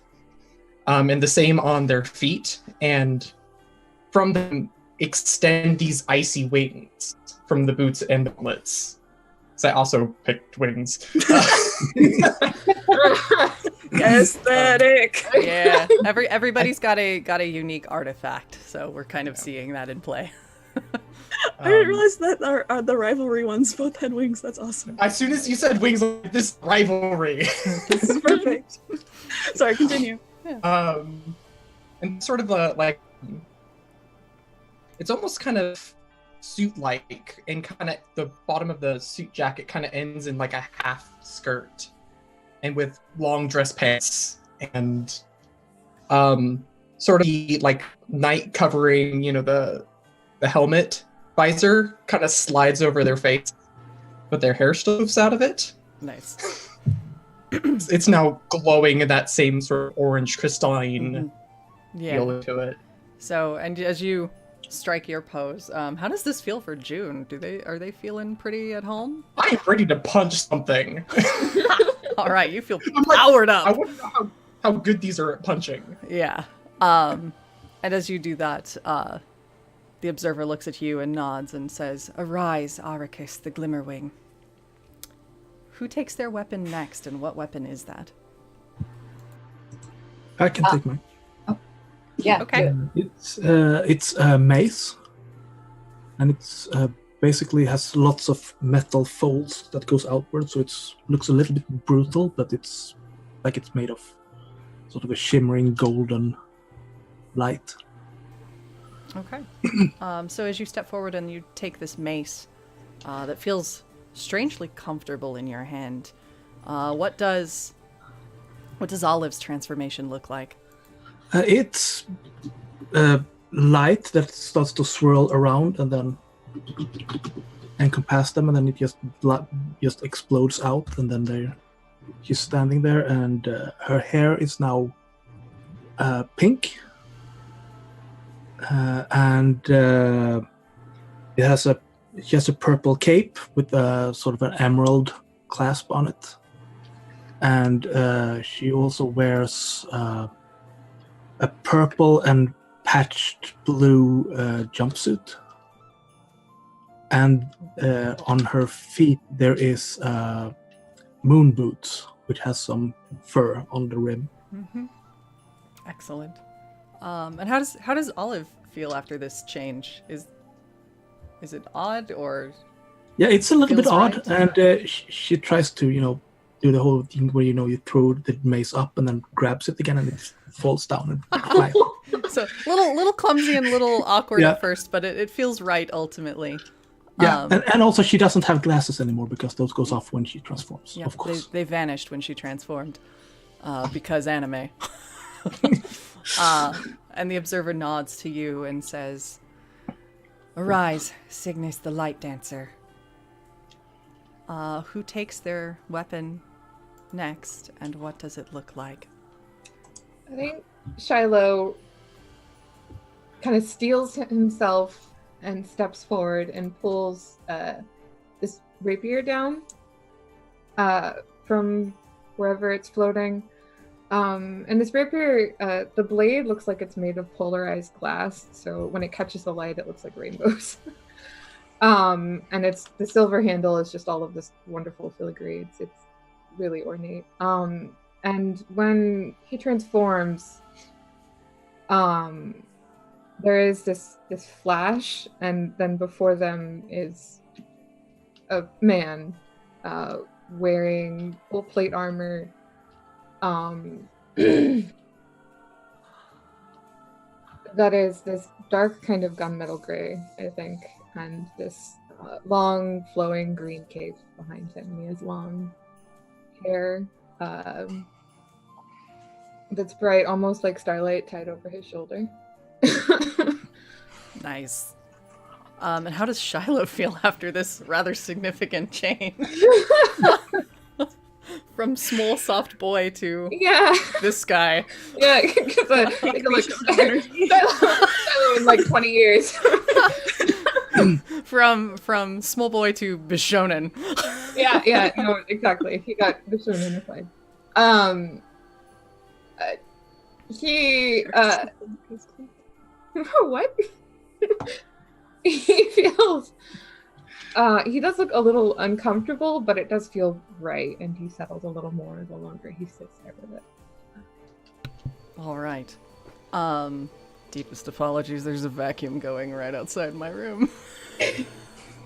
And the same on their feet, and from them extend these icy wings from the boots and the gauntlets. So I also picked wings. Aesthetic. Yeah, everybody's got a unique artifact, so we're kind of seeing that in play. I didn't realize that the rivalry ones both had wings. That's awesome. As soon as you said wings, like, this rivalry. This is perfect. Sorry, continue. And sort of like, it's almost kind of suit-like, and kind of the bottom of the suit jacket kind of ends in like a half skirt, and with long dress pants, and sort of the like night covering, the helmet visor kind of slides over their face, but their hair still moves out of it. Nice. It's now glowing in that same sort of orange crystalline feel to it. So, and as you strike your pose, how does this feel for June? Are they feeling pretty at home? I am ready to punch something. All right, you feel powered up. I want to know how good these are at punching. Yeah. And as you do that, the observer looks at you and nods and says, "Arise, Arrakis, the Glimmerwing. Who takes their weapon next, and what weapon is that? I can take mine. Yeah. Okay. It's a mace, and it's basically has lots of metal folds that goes outward, so it looks a little bit brutal, but it's like it's made of sort of a shimmering golden light. Okay. So as you step forward and you take this mace that feels strangely comfortable in your hand, what does Olive's transformation look like? It's light that starts to swirl around and then encompass them, and then it just explodes out, and then she's standing there, and her hair is now pink, and she has a purple cape with a sort of an emerald clasp on it, and she also wears a purple and patched blue jumpsuit, and on her feet there is moon boots, which has some fur on the rim. Mm-hmm. Excellent. And how does Olive feel after this change? Is it odd or? Yeah, it's a little bit Feels odd, right. and she tries to do the whole thing where you throw the mace up and then grabs it again, and it falls down and flies. So little clumsy and little awkward Yeah. at first, but it feels right ultimately. Yeah, and also she doesn't have glasses anymore because those goes off when she transforms. Yeah, of course. they vanished when she transformed, because anime. And the observer nods to you and says, "Arise, Cygnus the Light Dancer." Who takes their weapon next, and what does it look like? I think Shiloh kind of steels himself and steps forward and pulls this rapier down from wherever it's floating. And this rapier, the blade looks like it's made of polarized glass, so when it catches the light, it looks like rainbows. And the silver handle is just all of this wonderful filigree. It's really ornate. And when he transforms, there is this flash, and then before them is a man wearing full plate armor. That is this dark kind of gunmetal gray, I think, and this long flowing green cape behind him. He has long hair that's bright, almost like starlight, tied over his shoulder. Nice. And how does Shiloh feel after this rather significant change? From small, soft boy to this guy. Yeah, because I think I'm like, Shiloh in like 20 years. From small boy to Bishonen. yeah, no, exactly. He got the show unified. He what? He feels he does look a little uncomfortable, but it does feel right, and he settles a little more the longer he sits there with it. All right. Deepest apologies. There's a vacuum going right outside my room.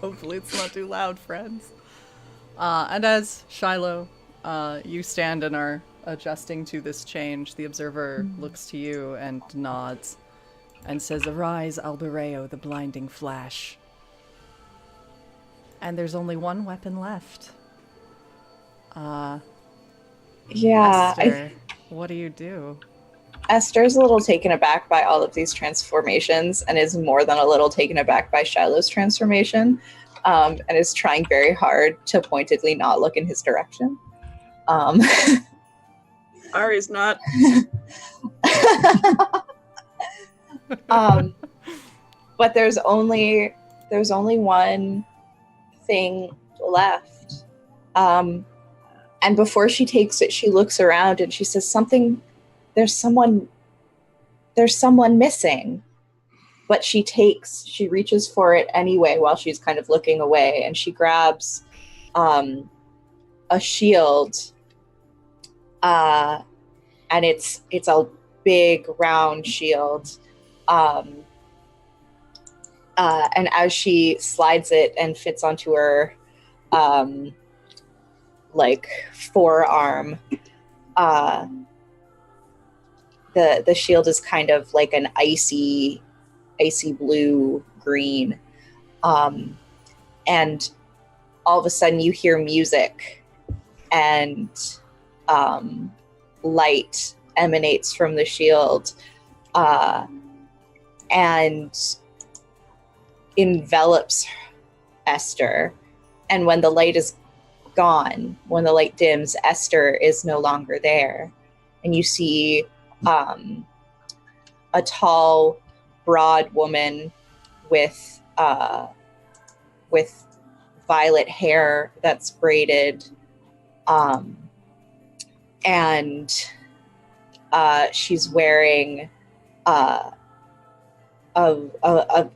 Hopefully it's not too loud, friends. And as Shiloh, you stand and are adjusting to this change, the observer looks to you and nods and says, "Arise, Albereo, the blinding flash." And there's only one weapon left. Yeah. Esther, what do you do? Esther's a little taken aback by all of these transformations and is more than a little taken aback by Shiloh's transformation, and is trying very hard to pointedly not look in his direction. Ari's not. But there's only one thing left. And before she takes it, she looks around and she says, there's someone missing. But she reaches for it anyway while she's kind of looking away, and she grabs a a shield, and it's a big round shield. And as she slides it and fits onto her like forearm, the shield is kind of like an icy blue green, and all of a sudden you hear music, and light emanates from the shield and envelops Esther. And when the light is gone, when the light dims, Esther is no longer there, and you see a tall, broad woman with violet hair that's braided, and she's wearing a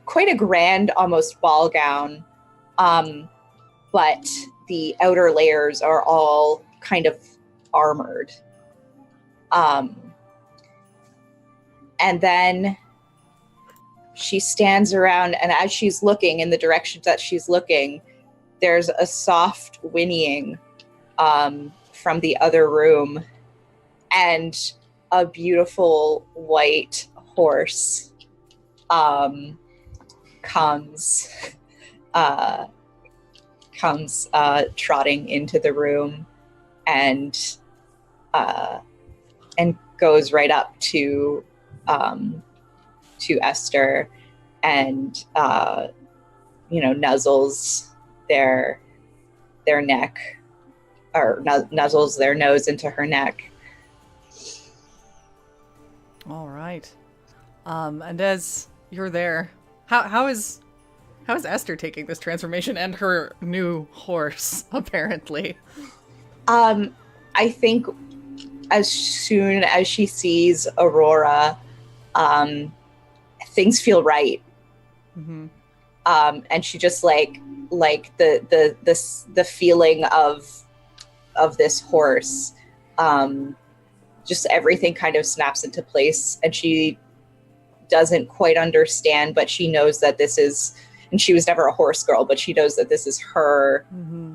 quite a grand, almost ball gown, but the outer layers are all kind of armored. And then she stands around, and as she's looking in the direction that she's looking, there's a soft whinnying from the other room, and a beautiful white horse comes trotting into the room, and goes right up to Esther, and nuzzles their neck, or nuzzles their nose into her neck. All right. And as you're there, how is Esther taking this transformation and her new horse, apparently? I think as soon as she sees Aurora, things feel right. Mm-hmm. And she just like the feeling of this horse, just everything kind of snaps into place, and she doesn't quite understand, but she knows that this is, and she was never a horse girl, but she knows that this is her. Mm-hmm.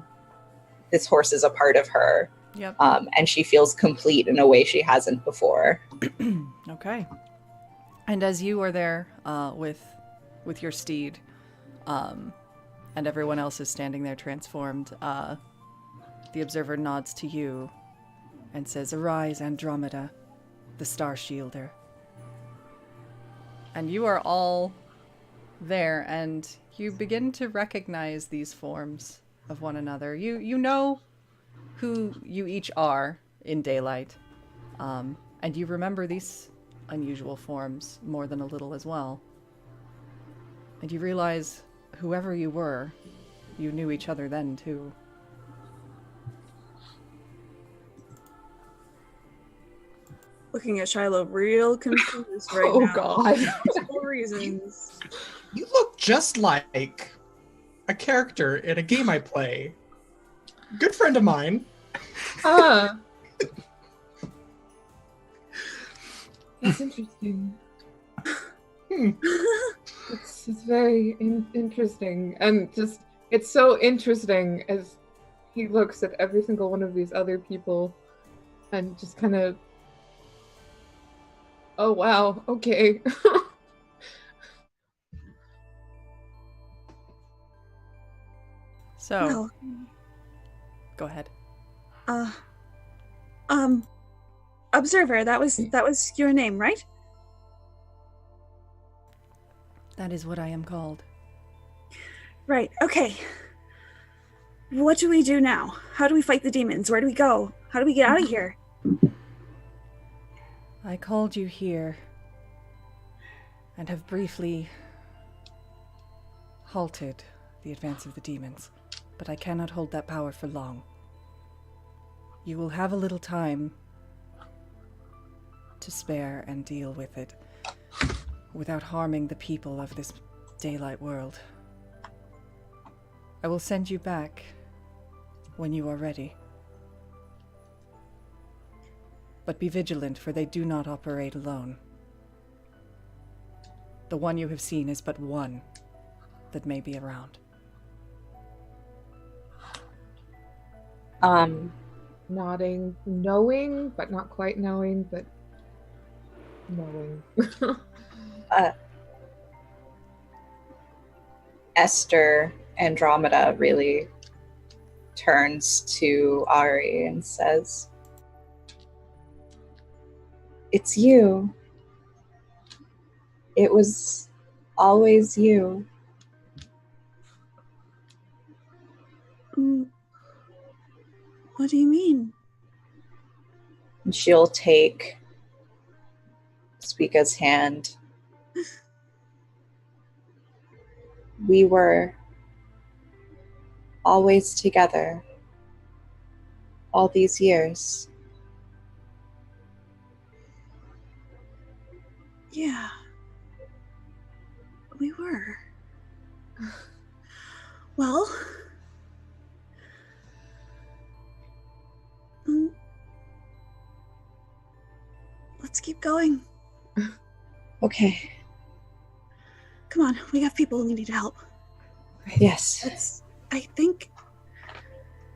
This horse is a part of her. Yep. And she feels complete in a way she hasn't before. Okay. And as you are there with your steed, and everyone else is standing there transformed, the observer nods to you and says, "Arise, Andromeda, the Star Shielder." And you are all there, and you begin to recognize these forms of one another. You know who you each are in daylight, and you remember these unusual forms more than a little as well. And you realize, whoever you were, you knew each other then too. Looking at Shiloh real confused right now. Oh god. For multiple reasons. You look just like a character in a game I play. Good friend of mine. Ah. That's interesting. It's very interesting, and just it's so interesting as he looks at every single one of these other people, and just kind of, oh wow, okay. So, Well, go ahead. Observer, that was your name, right? That is what I am called. Right, okay. What do we do now? How do we fight the demons? Where do we go? How do we get out of here? I called you here and have briefly halted the advance of the demons, but I cannot hold that power for long. You will have a little time to spare and deal with it without harming the people of this daylight world. I will send you back when you are ready. But be vigilant, for they do not operate alone. The one you have seen is but one that may be around. Nodding, knowing, but not quite knowing, but knowing. Esther Andromeda really turns to Ari and says, "It's you. It was always you." What do you mean? And she'll take Speaka's hand. We were always together all these years. Yeah. We were. Well, let's keep going. Okay. Come on, we have people who need help. Yes. I think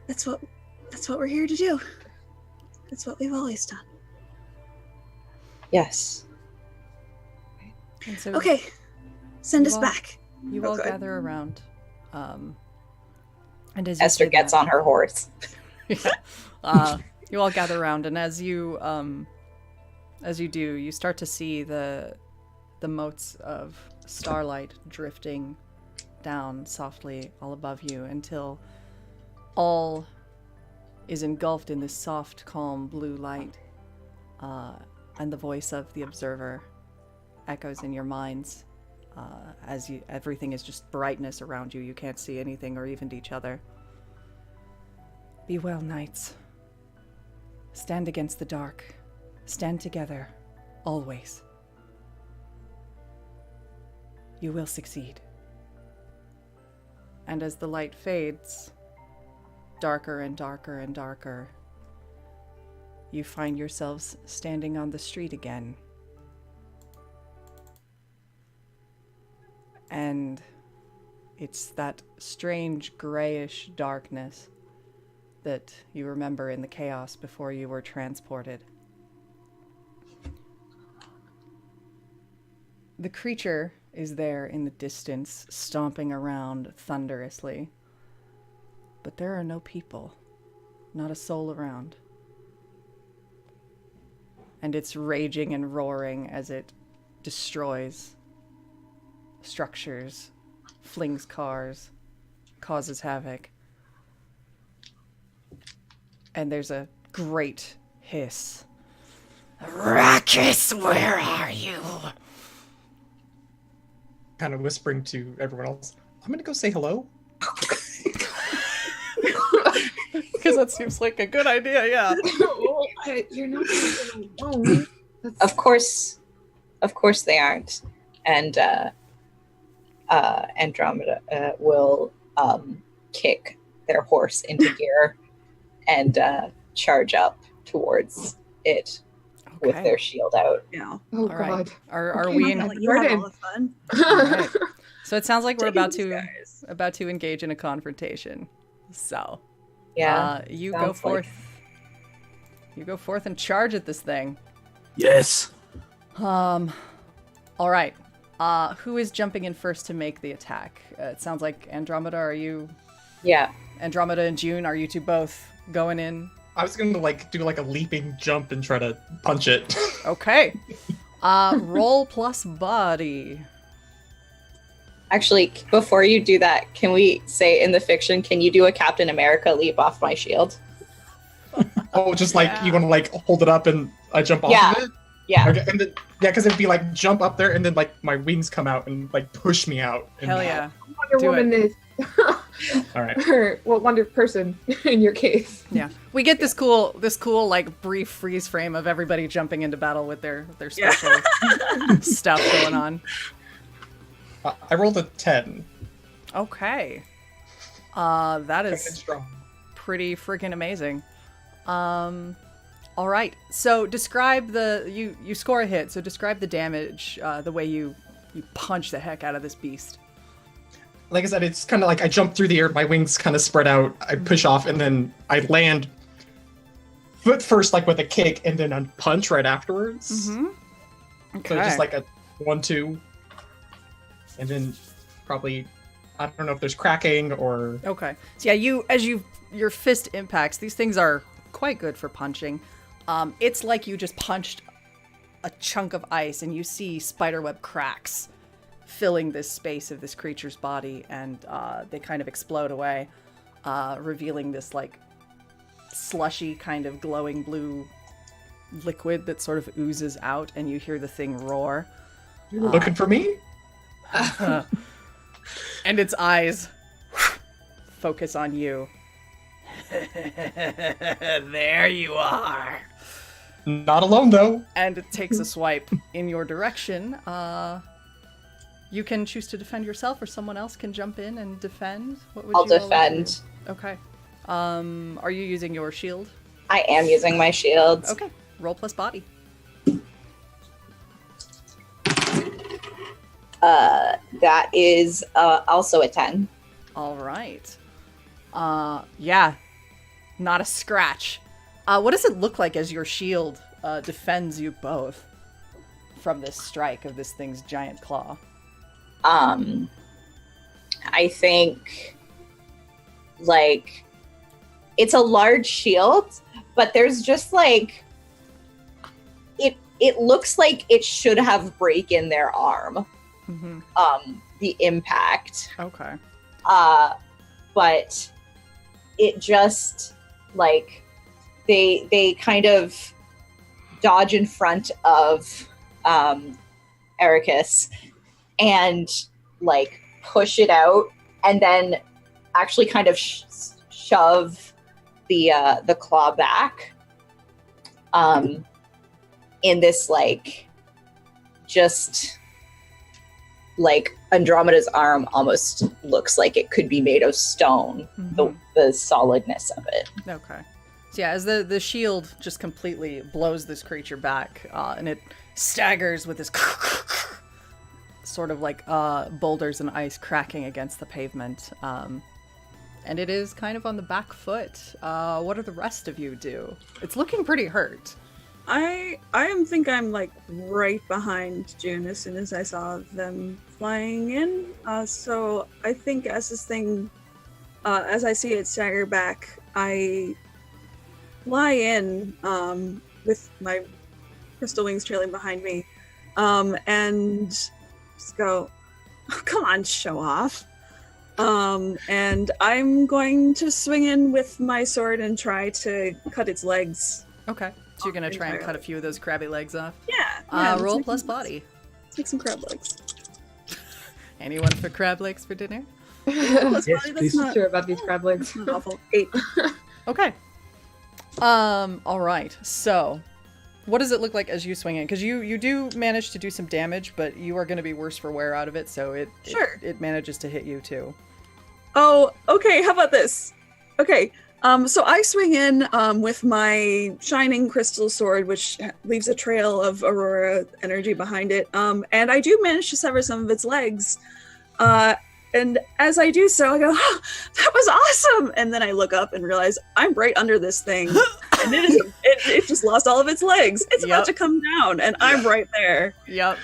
that's what we're here to do. That's what we've always done. Yes. And so Okay, send You us all- back. you all Okay. gather around. And as you Esther say gets that- on her horse. you all gather around, and as you do, you start to see the motes of starlight drifting down softly all above you until all is engulfed in this soft, calm blue light, and the voice of the observer echoes in your minds as everything is just brightness around you. You can't see anything or even each other. Be well, knights. Stand against the dark. Stand together, always. You will succeed. And as the light fades, darker and darker and darker, you find yourselves standing on the street again. And it's that strange grayish darkness that you remember in the chaos before you were transported. The creature is there in the distance, stomping around thunderously. But there are no people, not a soul around. And it's raging and roaring as it destroys structures, flings cars, causes havoc. And there's a great hiss. Arrakis, where are you? Kind of whispering to everyone else, I'm gonna go say hello. Because that seems like a good idea, yeah. You're not alone. Of course they aren't. And Andromeda will kick their horse into gear and charge up towards it with their shield out. Yeah. Oh All right. God. Are Okay, we I'm in? not You have Burden. all the fun. All right. So it sounds like we're Taking these guys. about to engage in a confrontation. So Yeah. you go sounds like- forth. You go forth and charge at this thing. Yes. All right. Who is jumping in first to make the attack? It sounds like Andromeda. Are you Yeah. Andromeda and June? Are you two both going in? I was gonna do a leaping jump and try to punch it. Okay. Roll plus body. Actually, before you do that, can we say in the fiction, can you do a Captain America leap off my shield? Oh, just you want to hold it up and I jump off Yeah. of it? Yeah. Okay, and then because it'd be jump up there and then my wings come out and push me out. And, Hell yeah. Wonder Do Woman is. All right. Or, well, Wonder Person in your case. Yeah. We get this cool brief freeze frame of everybody jumping into battle with their special stuff going on. I rolled a 10. Okay. That Coming in is strong. pretty freaking amazing. All right. So describe you score a hit. So describe the damage, the way you punch the heck out of this beast. Like I said, it's kind of like I jump through the air, my wings kind of spread out, I push off, and then I land foot first, like with a kick, and then a punch right afterwards. Mm-hmm. Okay. So just like a 1-2, and then probably I don't know if there's cracking or. Okay. So yeah, your fist impacts. These things are quite good for punching. It's like you just punched a chunk of ice, and you see spiderweb cracks filling this space of this creature's body, and they kind of explode away, revealing this like slushy kind of glowing blue liquid that sort of oozes out, and you hear the thing roar. You're looking for me? And its eyes focus on you. There you are. Not alone though. And it takes a swipe in your direction. You can choose to defend yourself, or someone else can jump in and defend. What would I'll you all like to defend. do? Okay. Are you using your shield? I am using my shields. Okay. Roll plus body. That is also a 10. All right. Yeah. Not a scratch. What does it look like as your shield defends you both from this strike of this thing's giant claw? I think, like, it's a large shield, but there's just like it looks like it should have break in their arm. Mm-hmm. The impact. Okay. But it just like they kind of dodge in front of Ericus and like push it out, and then actually kind of shove the claw back in this like just like Andromeda's arm almost looks like it could be made of stone. Mm-hmm. The solidness of it. Okay. So yeah, as the shield just completely blows this creature back, and it staggers with this sort of like boulders and ice cracking against the pavement. And it is kind of on the back foot. What do the rest of you do? It's looking pretty hurt. I think I'm like right behind June as soon as I saw them flying in. So I think as this thing, as I see it stagger back, I fly in with my crystal wings trailing behind me, and just go, oh, come on, show off. And I'm going to swing in with my sword and try to cut its legs. Okay. So you're gonna try and cut a few of those crabby legs off? Yeah. Roll plus body. Let's make some crab legs. Anyone for crab legs for dinner? Plus Yes, body, please. that's not, Sure about these crab legs. not awful. 8. Okay. All right. So, what does it look like as you swing in? Because you do manage to do some damage, but you are going to be worse for wear out of it. So Sure. it manages to hit you too. Oh, okay. How about this? Okay. So I swing in with my shining crystal sword, which leaves a trail of aurora energy behind it. And I do manage to sever some of its legs. And as I do so, I go, oh, that was awesome! And then I look up and realize I'm right under this thing. And it just lost all of its legs. It's about to come down, and I'm right there. Yep.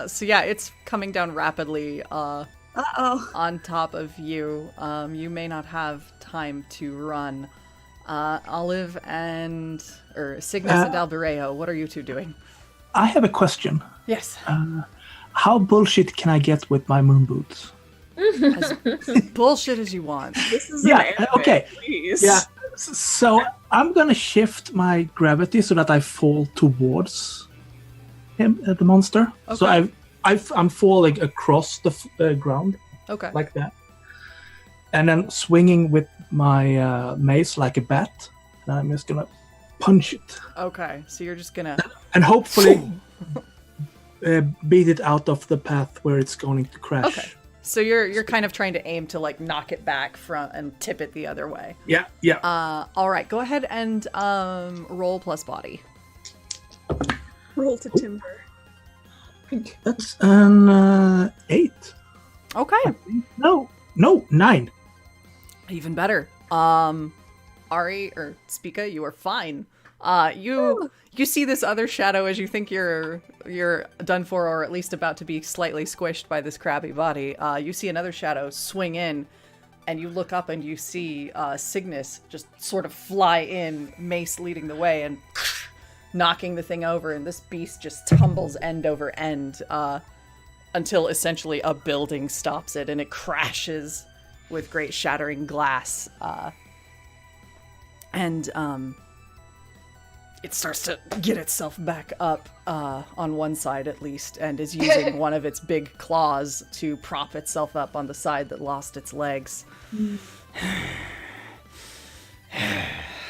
So yeah, it's coming down rapidly on top of you. You may not have time to run. Olive or Cygnus and Alvareo, what are you two doing? I have a question. Yes. How bullshit can I get with my moon boots? As bullshit as you want. This is an anime, okay. Please. Yeah. So I'm gonna shift my gravity so that I fall towards him, the monster. Okay. So I'm falling across the ground Okay. like that, and then swinging with my mace like a bat. And I'm just gonna punch it Okay. So you're just gonna. and hopefully beat it out of the path where it's going to crash. Okay. So you're kind of trying to aim to like knock it back from and tip it the other way. Yeah. All right, go ahead and roll plus body. Roll to timber. That's an 8. Okay, No, 9. even better. Ari or Spica, you are fine. You see this other shadow as you think you're done for, or at least about to be slightly squished by this crabby body. You see another shadow swing in, and you look up and you see Cygnus just sort of fly in, mace leading the way, and knocking the thing over, and this beast just tumbles end over end until essentially a building stops it, and it crashes with great shattering glass. And it starts to get itself back up on one side at least, and is using one of its big claws to prop itself up on the side that lost its legs.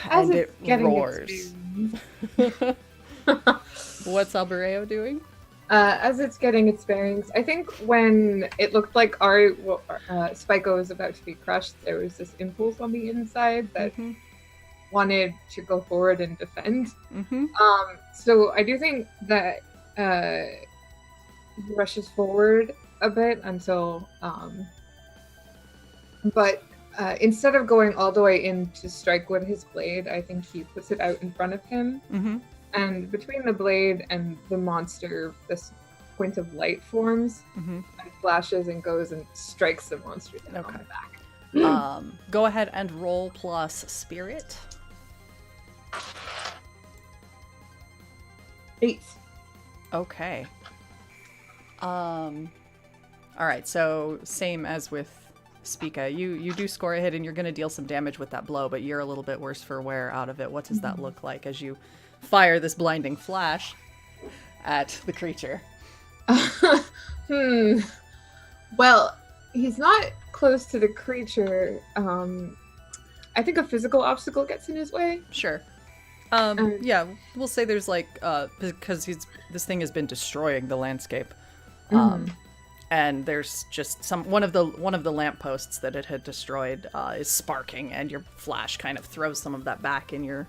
As And it's it getting roars. its What's Albereo doing? as it's getting its bearings, I think when it looked like Spiko was about to be crushed, there was this impulse on the inside that wanted to go forward and defend. So I do think that he rushes forward a bit until, but instead of going all the way in to strike with his blade, I think he puts it out in front of him. And between the blade and the monster, this point of light forms and flashes and goes and strikes the monster down on the back. Go ahead and roll plus spirit. 8. Okay. All right, so same as with Spica. You do score a hit, and you're going to deal some damage with that blow, but you're a little bit worse for wear out of it. What does that look like as you fire this blinding flash at the creature? Well, he's not close to the creature. I think a physical obstacle gets in his way. Sure. Yeah, we'll say there's like because this thing has been destroying the landscape. And there's just one of the lampposts that it had destroyed is sparking, and your flash kind of throws some of that back in your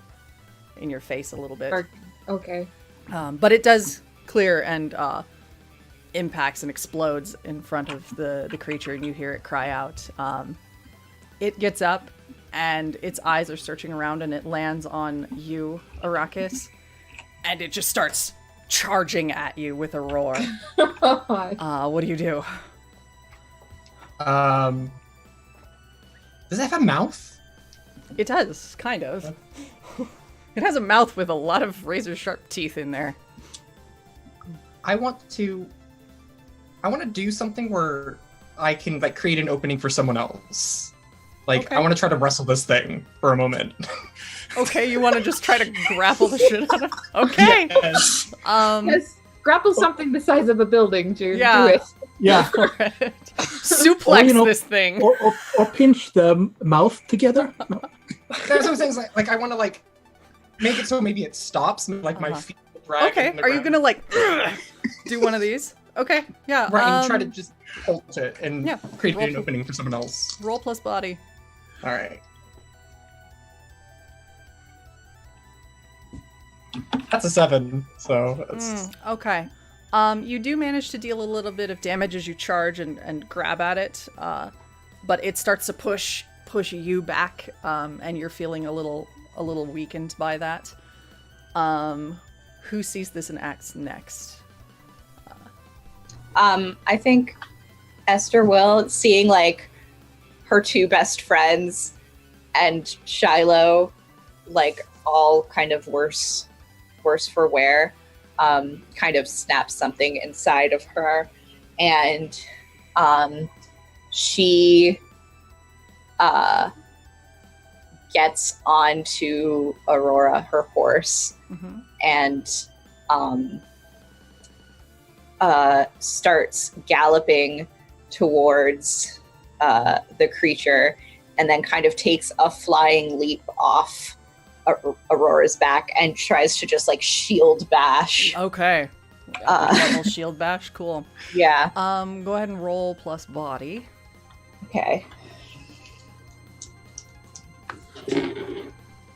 face a little bit. Okay. But it does clear and impacts and explodes in front of the creature, and you hear it cry out. It gets up, and its eyes are searching around, and it lands on you, Arrakis, and it just starts charging at you with a roar. What do you do? Does it have a mouth? It does, kind of. It has a mouth with a lot of razor-sharp teeth in there. I want to do something where I can like create an opening for someone else. Like, Okay. I want to try to wrestle this thing for a moment. Okay, you want to just try to grapple the shit out of... Okay! Yes. Yes. Grapple something the size of a building, Jude. Yeah. Do it. Yeah. Suplex this thing. Or pinch the mouth together. No. There's some things like I want to like make it so maybe it stops, like my feet drag. Okay, in the are you ground. gonna like do one of these? Okay, yeah. Right, and try to just hold it and yeah, create roll an for- opening for someone else. Roll plus body. All right. That's a 7, so it's... Okay. You do manage to deal a little bit of damage as you charge and grab at it, but it starts to push you back, and you're feeling a little weakened by that. Who sees this and acts next? I think Esther will, seeing like her two best friends and Shiloh, like all kind of worse for wear, kind of snaps something inside of her, and she gets onto Aurora, her horse, and starts galloping towards the creature, and then kind of takes a flying leap off Aurora's back and tries to just like shield bash. Okay. Level shield bash, cool. Yeah. Go ahead and roll plus body. Okay.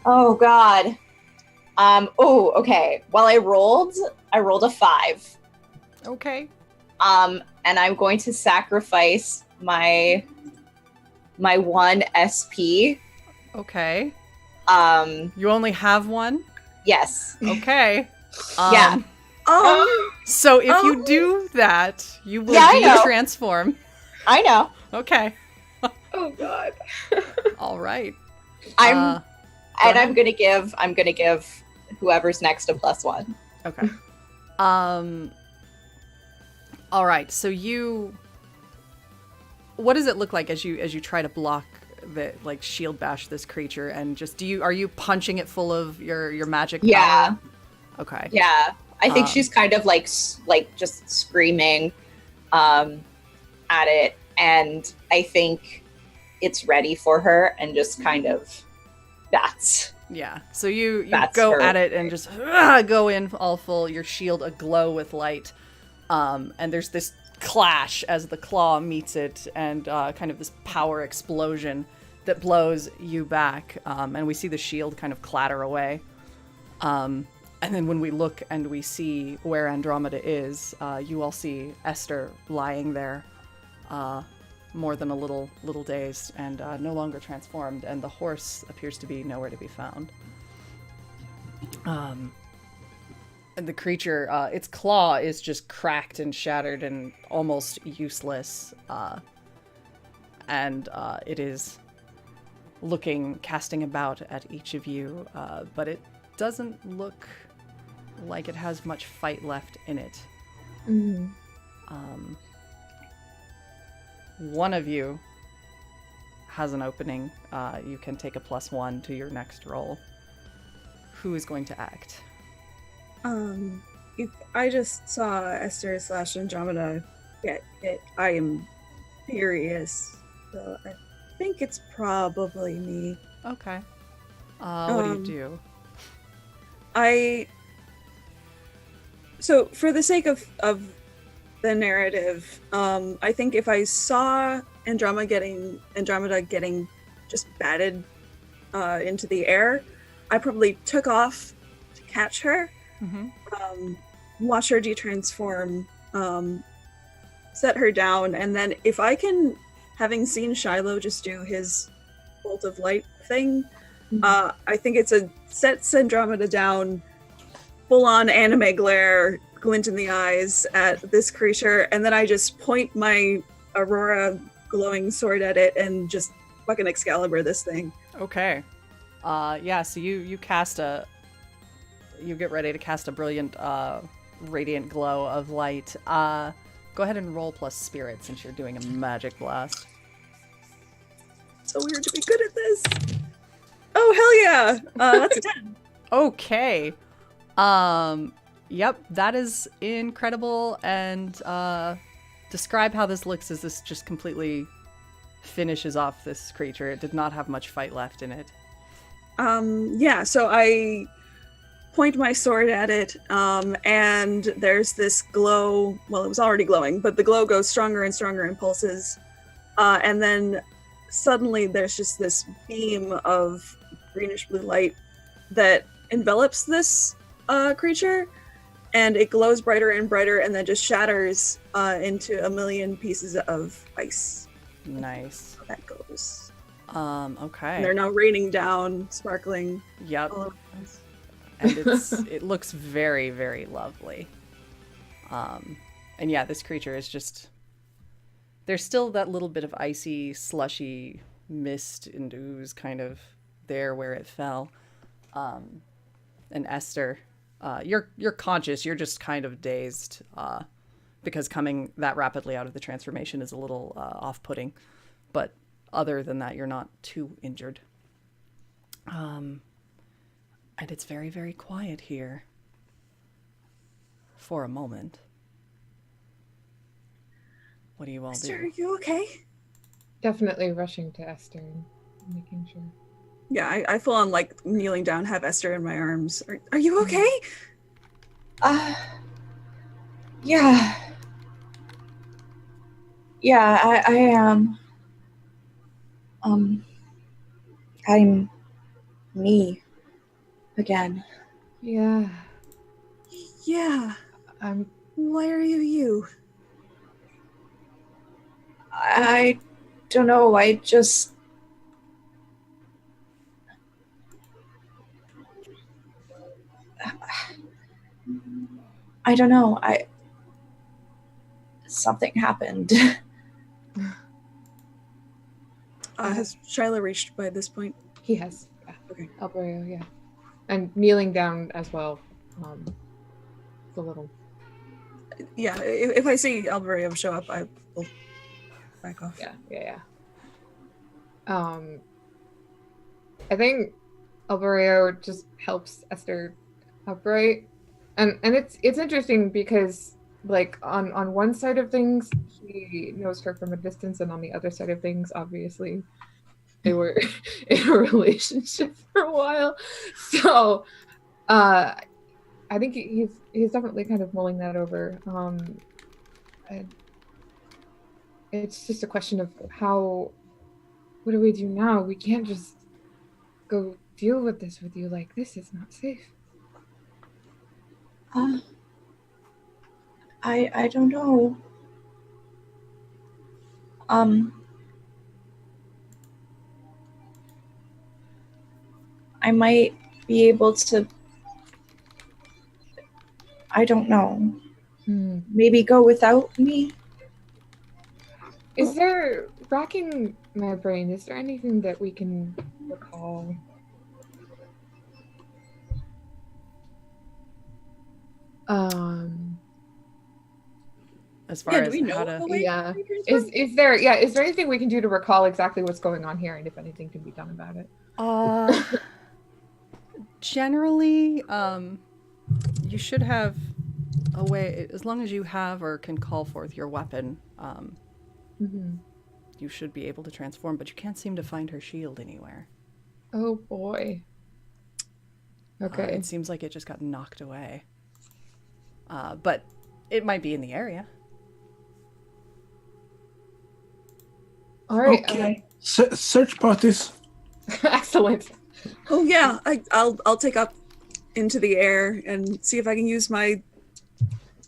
Oh God. Oh, okay. Well, I rolled a 5. Okay. And I'm going to sacrifice my 1 SP. Okay. Um, You only have one? yes. Okay. Yeah. So if you do that, you will Yeah, I know. transform. I know. Okay. Oh God. All right. I'm ahead. gonna give whoever's next a +1. Okay. All right. So what does it look like as you try to block the shield bash this creature, and just are you punching it full of your magic Yeah. power? Okay. Yeah. I think Um, she's kind of like just screaming at it, and I think it's ready for her, and just kind of that's Yeah. So you That's go her. at it and just go in all full, your shield aglow with light. And there's this clash as the claw meets it, and kind of this power explosion that blows you back. And we see the shield kind of clatter away. And then when we look and we see where Andromeda is, you all see Esther lying there, more than a little dazed and no longer transformed, and the horse appears to be nowhere to be found. And the creature, its claw is just cracked and shattered and almost useless, and it is casting about at each of you, but it doesn't look like it has much fight left in it. Mm-hmm. One of you has an opening. You can take a +1 to your next roll. Who is going to act? If I just saw Esther / Andromeda get hit, I am furious. So I think it's probably me. Okay. What do you do? So for the sake of the narrative, I think if I saw Andromeda getting just batted into the air, I probably took off to catch her, watch her detransform, set her down, and then if I can, having seen Shiloh just do his bolt of light thing, I think it's sets Andromeda down, full on anime glare, glint in the eyes at this creature, and then I just point my Aurora glowing sword at it and just fucking Excalibur this thing. Okay. Yeah, so you get ready to cast a brilliant radiant glow of light. Go ahead and roll plus spirit since you're doing a magic blast. So weird to be good at this. Oh hell yeah! That's a 10. Okay. Yep, that is incredible. And describe how this looks as this just completely finishes off this creature. It did not have much fight left in it. Yeah, so I point my sword at it, and there's this glow. Well, it was already glowing, but the glow goes stronger and stronger in pulses. And then suddenly there's just this beam of greenish blue light that envelops this creature, and it glows brighter and brighter, and then just shatters into a million pieces of ice. Nice. So that goes. Okay. And they're now raining down, sparkling. Yep. All over the place. And it looks very, very lovely. And yeah, this creature is just, there's still that little bit of icy, slushy mist and ooze kind of there where it fell. And Esther, you're conscious, you're just kind of dazed, because coming that rapidly out of the transformation is a little off-putting. But other than that, you're not too injured. And it's very, very quiet here. For a moment. What do you all Esther, do? are you okay? Definitely rushing to Esther and making sure. Yeah, I full on like kneeling down, have Esther in my arms. Are you okay? Yeah. Yeah, I am. I'm me again. Yeah. Yeah. I'm Why are you you? I don't know. I don't know. Something happened. Has Shyla reached by this point? He has. Yeah. Okay. Alberto, yeah. And kneeling down as well. It's a little. Yeah, if I see Alvario show up, I will back off. Yeah. I think Alberto just helps Esther upright. And it's interesting because like on one side of things he knows her from a distance, and on the other side of things obviously they were in a relationship for a while. So I think he's definitely kind of mulling that over. And it's just a question of what do we do now? We can't just go deal with this with you like this. It's not safe. I don't know. I might be able to, I don't know, maybe go without me? Is there, racking my brain, is there anything that we can recall? As far as do we know how to... the way? Yeah. Is there anything we can do to recall exactly what's going on here, and if anything can be done about it? Generally, you should have a way, as long as you have or can call forth your weapon, you should be able to transform, but you can't seem to find her shield anywhere. Oh boy. Okay. It seems like it just got knocked away. But it might be in the area. All right. Okay. Search parties. Excellent. Oh yeah, I'll take up into the air and see if I can use my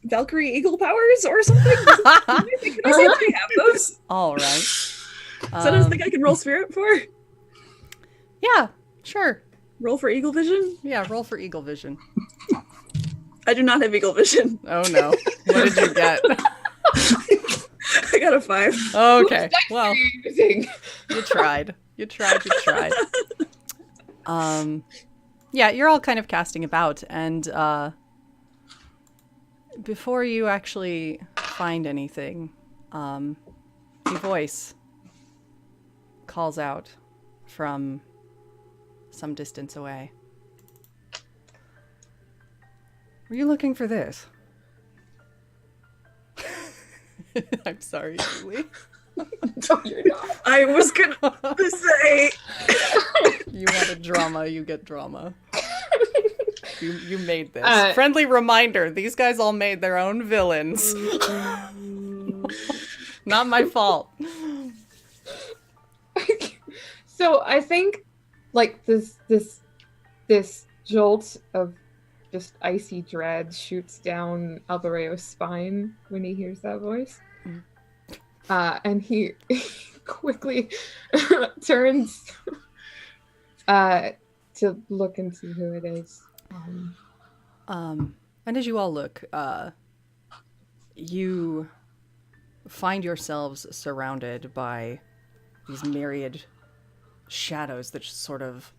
Valkyrie Eagle powers or something. Can I see if I have those? All right. Is that a thing I can roll spirit for? Yeah, sure. Roll for Eagle Vision? Yeah, roll for Eagle Vision. I do not have Eagle Vision. Oh no. What did you get? I got a 5. Okay. Well, Using? you tried. You tried. Yeah, you're all kind of casting about, and before you actually find anything, a voice calls out from some distance away. Were you looking for this? I'm sorry, Julie. No, you're not. I was gonna say. You wanted drama, you get drama. You made this. Friendly reminder, these guys all made their own villains. Not my fault. So I think like this jolt of just icy dread shoots down Alvareo's spine when he hears that voice. And he quickly turns to look and see who it is. And as you all look, you find yourselves surrounded by these myriad shadows that just sort of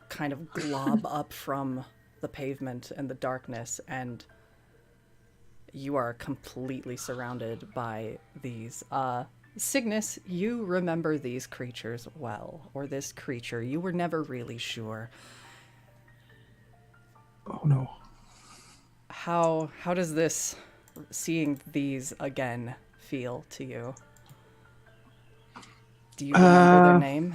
kind of glob up from the pavement and the darkness, and you are completely surrounded by these. Cygnus, you remember these creatures well, or this creature. You were never really sure. Oh no. How does this, seeing these again, feel to you? Do you remember their name?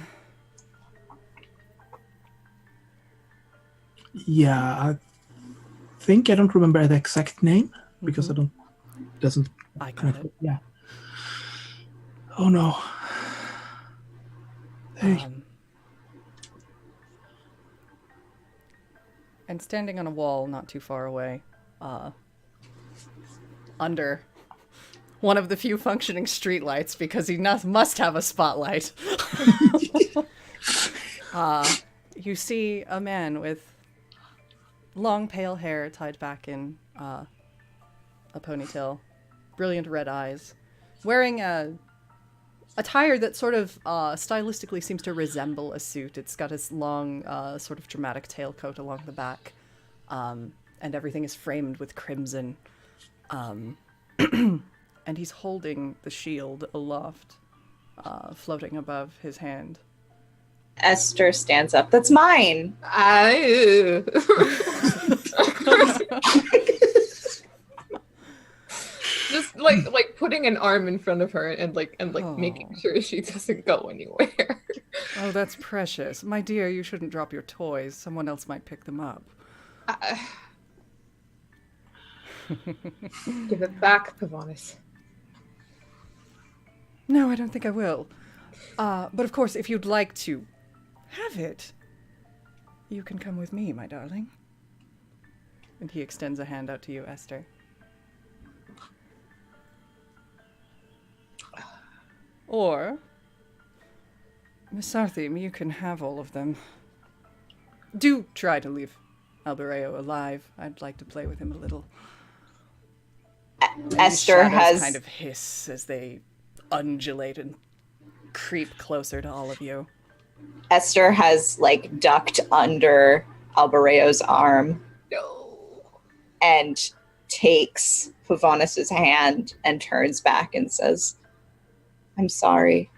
Yeah, I think I don't remember the exact name. because I don't doesn't I got connect it. with, yeah. Oh no. Hey. And standing on a wall not too far away, under one of the few functioning streetlights, because he must have a spotlight, you see a man with long pale hair tied back in a ponytail, brilliant red eyes, wearing a attire that sort of stylistically seems to resemble a suit. It's got his long sort of dramatic tailcoat along the back, and everything is framed with crimson. And he's holding the shield aloft, floating above his hand. Esther stands up. That's mine. Just like putting an arm in front of her and making Oh. sure she doesn't go anywhere. Oh, that's precious. My dear, you shouldn't drop your toys. Someone else might pick them up. Give it back, Pavonis. No, I don't think I will. But of course, if you'd like to have it, you can come with me, my darling. And he extends a hand out to you, Esther. Or, Miss Sarthim, you can have all of them. Do try to leave Albereo alive. I'd like to play with him a little. And these Esther shadows has kind of hiss as they undulate and creep closer to all of you. Esther has like ducked under Albereo's arm No. and takes Pavonis's hand and turns back and says, "I'm sorry."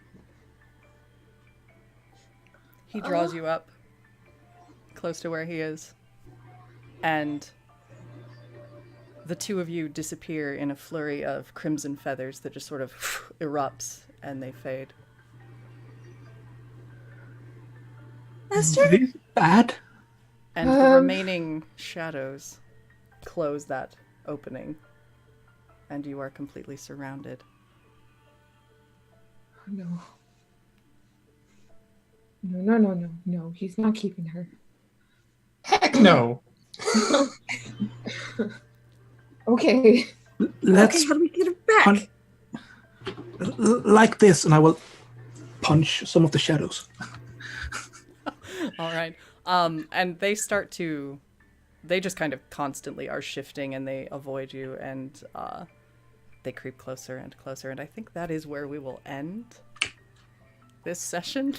He draws you up close to where he is, and the two of you disappear in a flurry of crimson feathers that just sort of erupts and they fade. Esther? This bad? And the remaining shadows close that opening, and you are completely surrounded. No. No. He's not keeping her. Heck no. Okay, Okay. Let's how do we get it back? punch like this, and I will punch some of the shadows. All right. And they start to, they just kind of constantly are shifting and they avoid you and they creep closer and closer. And I think that is where we will end this session.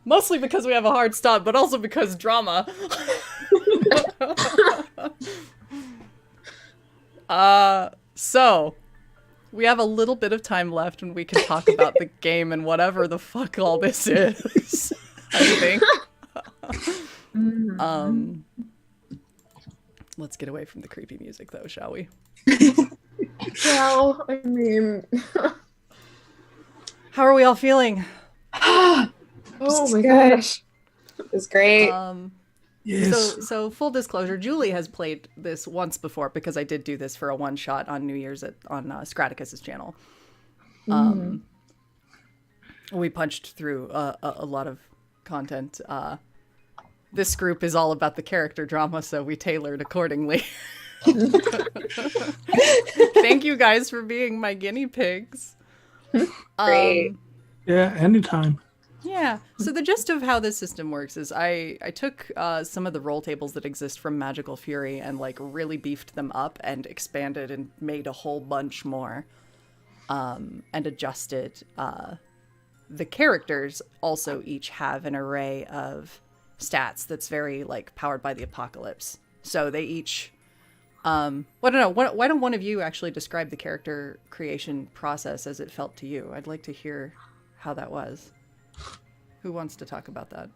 Mostly because we have a hard stop, but also because drama. So we have a little bit of time left and we can talk about the game and whatever the fuck all this is. I think. Let's get away from the creepy music though, shall we? Well, I mean, How are we all feeling? oh my gosh. It was great. Yes. So full disclosure, Julie has played this once before because I did do this for a one shot on New Year's on Scraticus's channel. We punched through a lot of content. This group is all about the character drama, so we tailored accordingly. Thank you guys for being my guinea pigs. Great. Yeah, anytime. Yeah. So the gist of how this system works is I took some of the roll tables that exist from Magical Fury and like really beefed them up and expanded and made a whole bunch more, and adjusted. The characters also each have an array of stats that's very like powered by the apocalypse. So they each, I don't know. Why don't one of you actually describe the character creation process as it felt to you? I'd like to hear how that was. Who wants to talk about that?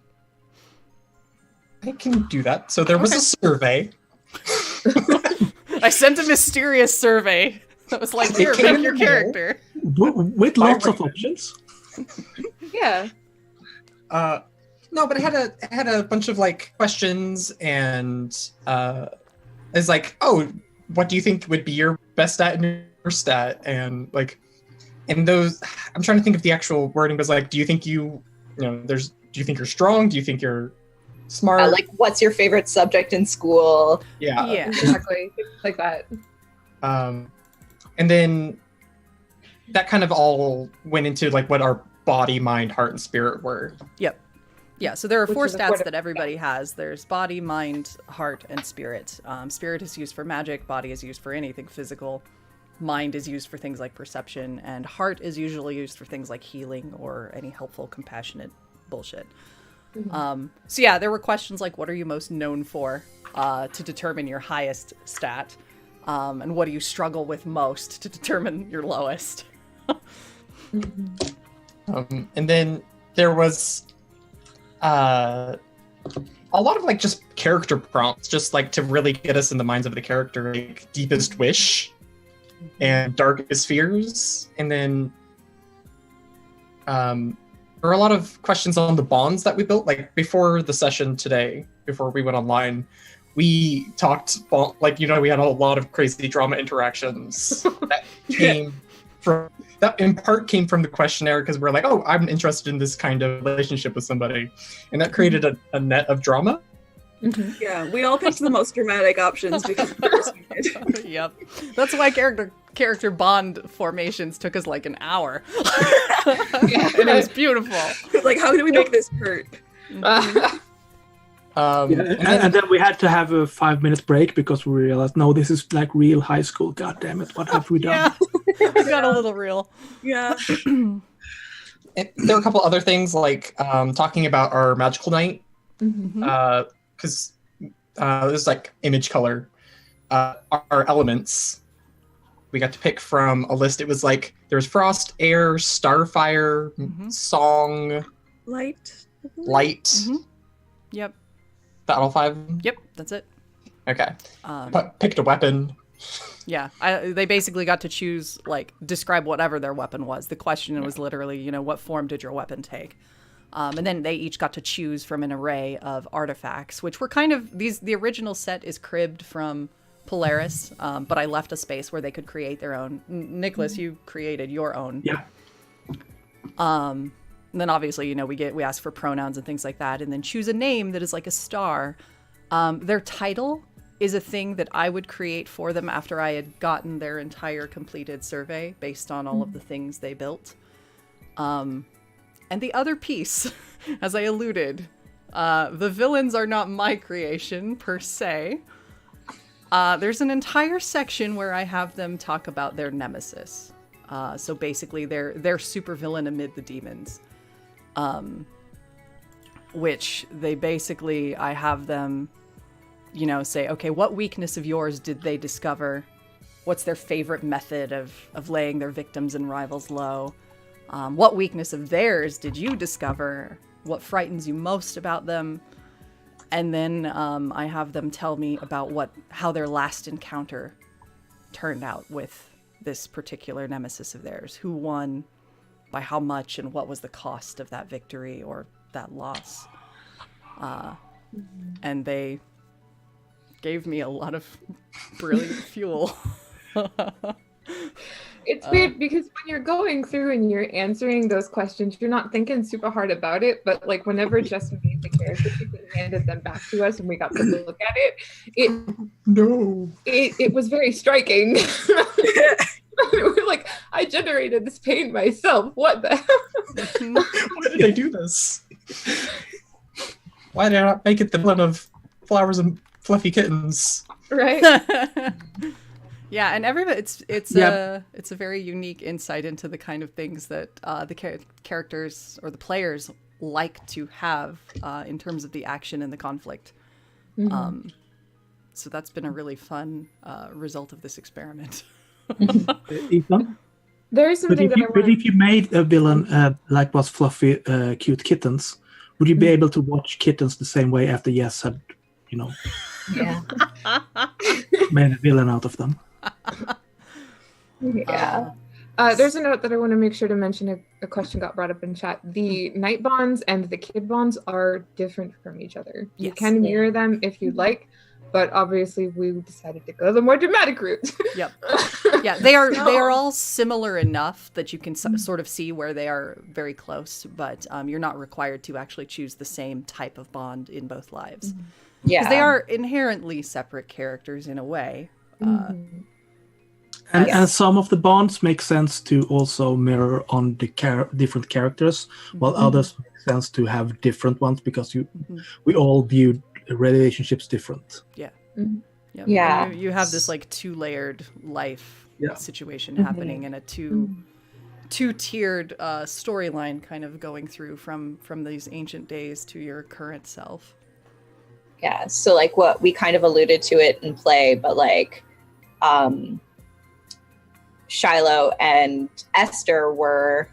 I can do that. So there was a survey. I sent a mysterious survey that was like, here, came make your in the mail. character. With lots of options. Yeah. No, but it had a bunch of like questions and it's like, oh, what do you think would be your best stat and your worst stat? And like, and those, I'm trying to think of the actual wording, but like, do you think do you think you're strong? Do you think you're smart? Like, what's your favorite subject in school? Yeah. Exactly. Like that. And then that kind of all went into like what our body, mind, heart, and spirit were. Yep. Yeah, so there are Which four is stats what- that everybody has. There's body, mind, heart, and spirit. Spirit is used for magic, body is used for anything physical, mind is used for things like perception, and heart is usually used for things like healing or any helpful, compassionate bullshit. So yeah, there were questions like, what are you most known for to determine your highest stat? And what do you struggle with most to determine your lowest? And then there was a lot of like just character prompts, just like to really get us in the minds of the character, like deepest wish and darkest fears. And then there were a lot of questions on the bonds that we built. Like before the session today, before we went online, we talked like, we had a lot of crazy drama interactions that in part came from the questionnaire, because we're like, oh, I'm interested in this kind of relationship with somebody, and that created a net of drama. Yeah, we all picked the most dramatic options because of course we did. Yep. That's why character bond formations took us like an hour. And it was beautiful. Like, how do we make this hurt? And then we had to have a 5-minute break because we realized, no, this is like real high school. God damn it, what have we done? Yeah, it got a little real. Yeah. And there were a couple other things like talking about our magical night, because there's like image color. Our elements, we got to pick from a list. It was like there was frost, air, starfire, song, Light. Yep. battle 5. Yep, that's it. Okay. But picked a weapon. Yeah, they basically got to choose, like, describe whatever their weapon was. The question was literally, what form did your weapon take? And then they each got to choose from an array of artifacts, which were kind of, the original set is cribbed from Polaris, but I left a space where they could create their own. Nicholas, you created your own. Yeah. And then obviously, we ask for pronouns and things like that, and then choose a name that is like a star. Their title is a thing that I would create for them after I had gotten their entire completed survey based on all of the things they built. And the other piece, as I alluded, the villains are not my creation per se. There's an entire section where I have them talk about their nemesis. So basically their supervillain amid the demons. Which they basically, I have them, say, okay, what weakness of yours did they discover? What's their favorite method of laying their victims and rivals low? What weakness of theirs did you discover? What frightens you most about them? And then I have them tell me about how their last encounter turned out with this particular nemesis of theirs. Who won, by how much, and what was the cost of that victory or that loss. And they gave me a lot of brilliant fuel. It's weird because when you're going through and you're answering those questions, you're not thinking super hard about it. But like whenever Jess made the character sheet and handed them back to us and we got to look at it was very striking. We're like, I generated this pain myself. What the hell? Why did they do this? Why did I not make it the villain of Flowers and Fluffy Kittens? Right? Yeah, and everybody, it's a very unique insight into the kind of things that the characters or the players like to have in terms of the action and the conflict. So that's been a really fun result of this experiment. Ethan? There is something But if you made a villain like was Fluffy, cute kittens, would you be able to watch kittens the same way after Yes had, Yeah. made a villain out of them? Yeah. There's a note that I want to make sure to mention. A question got brought up in chat. The night bonds and the kid bonds are different from each other. You Yes. can mirror them if you'd like, but obviously we decided to go the more dramatic route. Yep. Yeah, they are all similar enough that you can sort of see where they are very close, but you're not required to actually choose the same type of bond in both lives. Yeah. Because they are inherently separate characters in a way. And some of the bonds make sense to also mirror on the different characters, while others make sense to have different ones because we all view relationships different. Yeah. Yep. Yeah. And you have this like two-layered life situation happening and a two-tiered storyline kind of going through from these ancient days to your current self. Yeah. So like what we kind of alluded to it in play, but like Shiloh and Esther were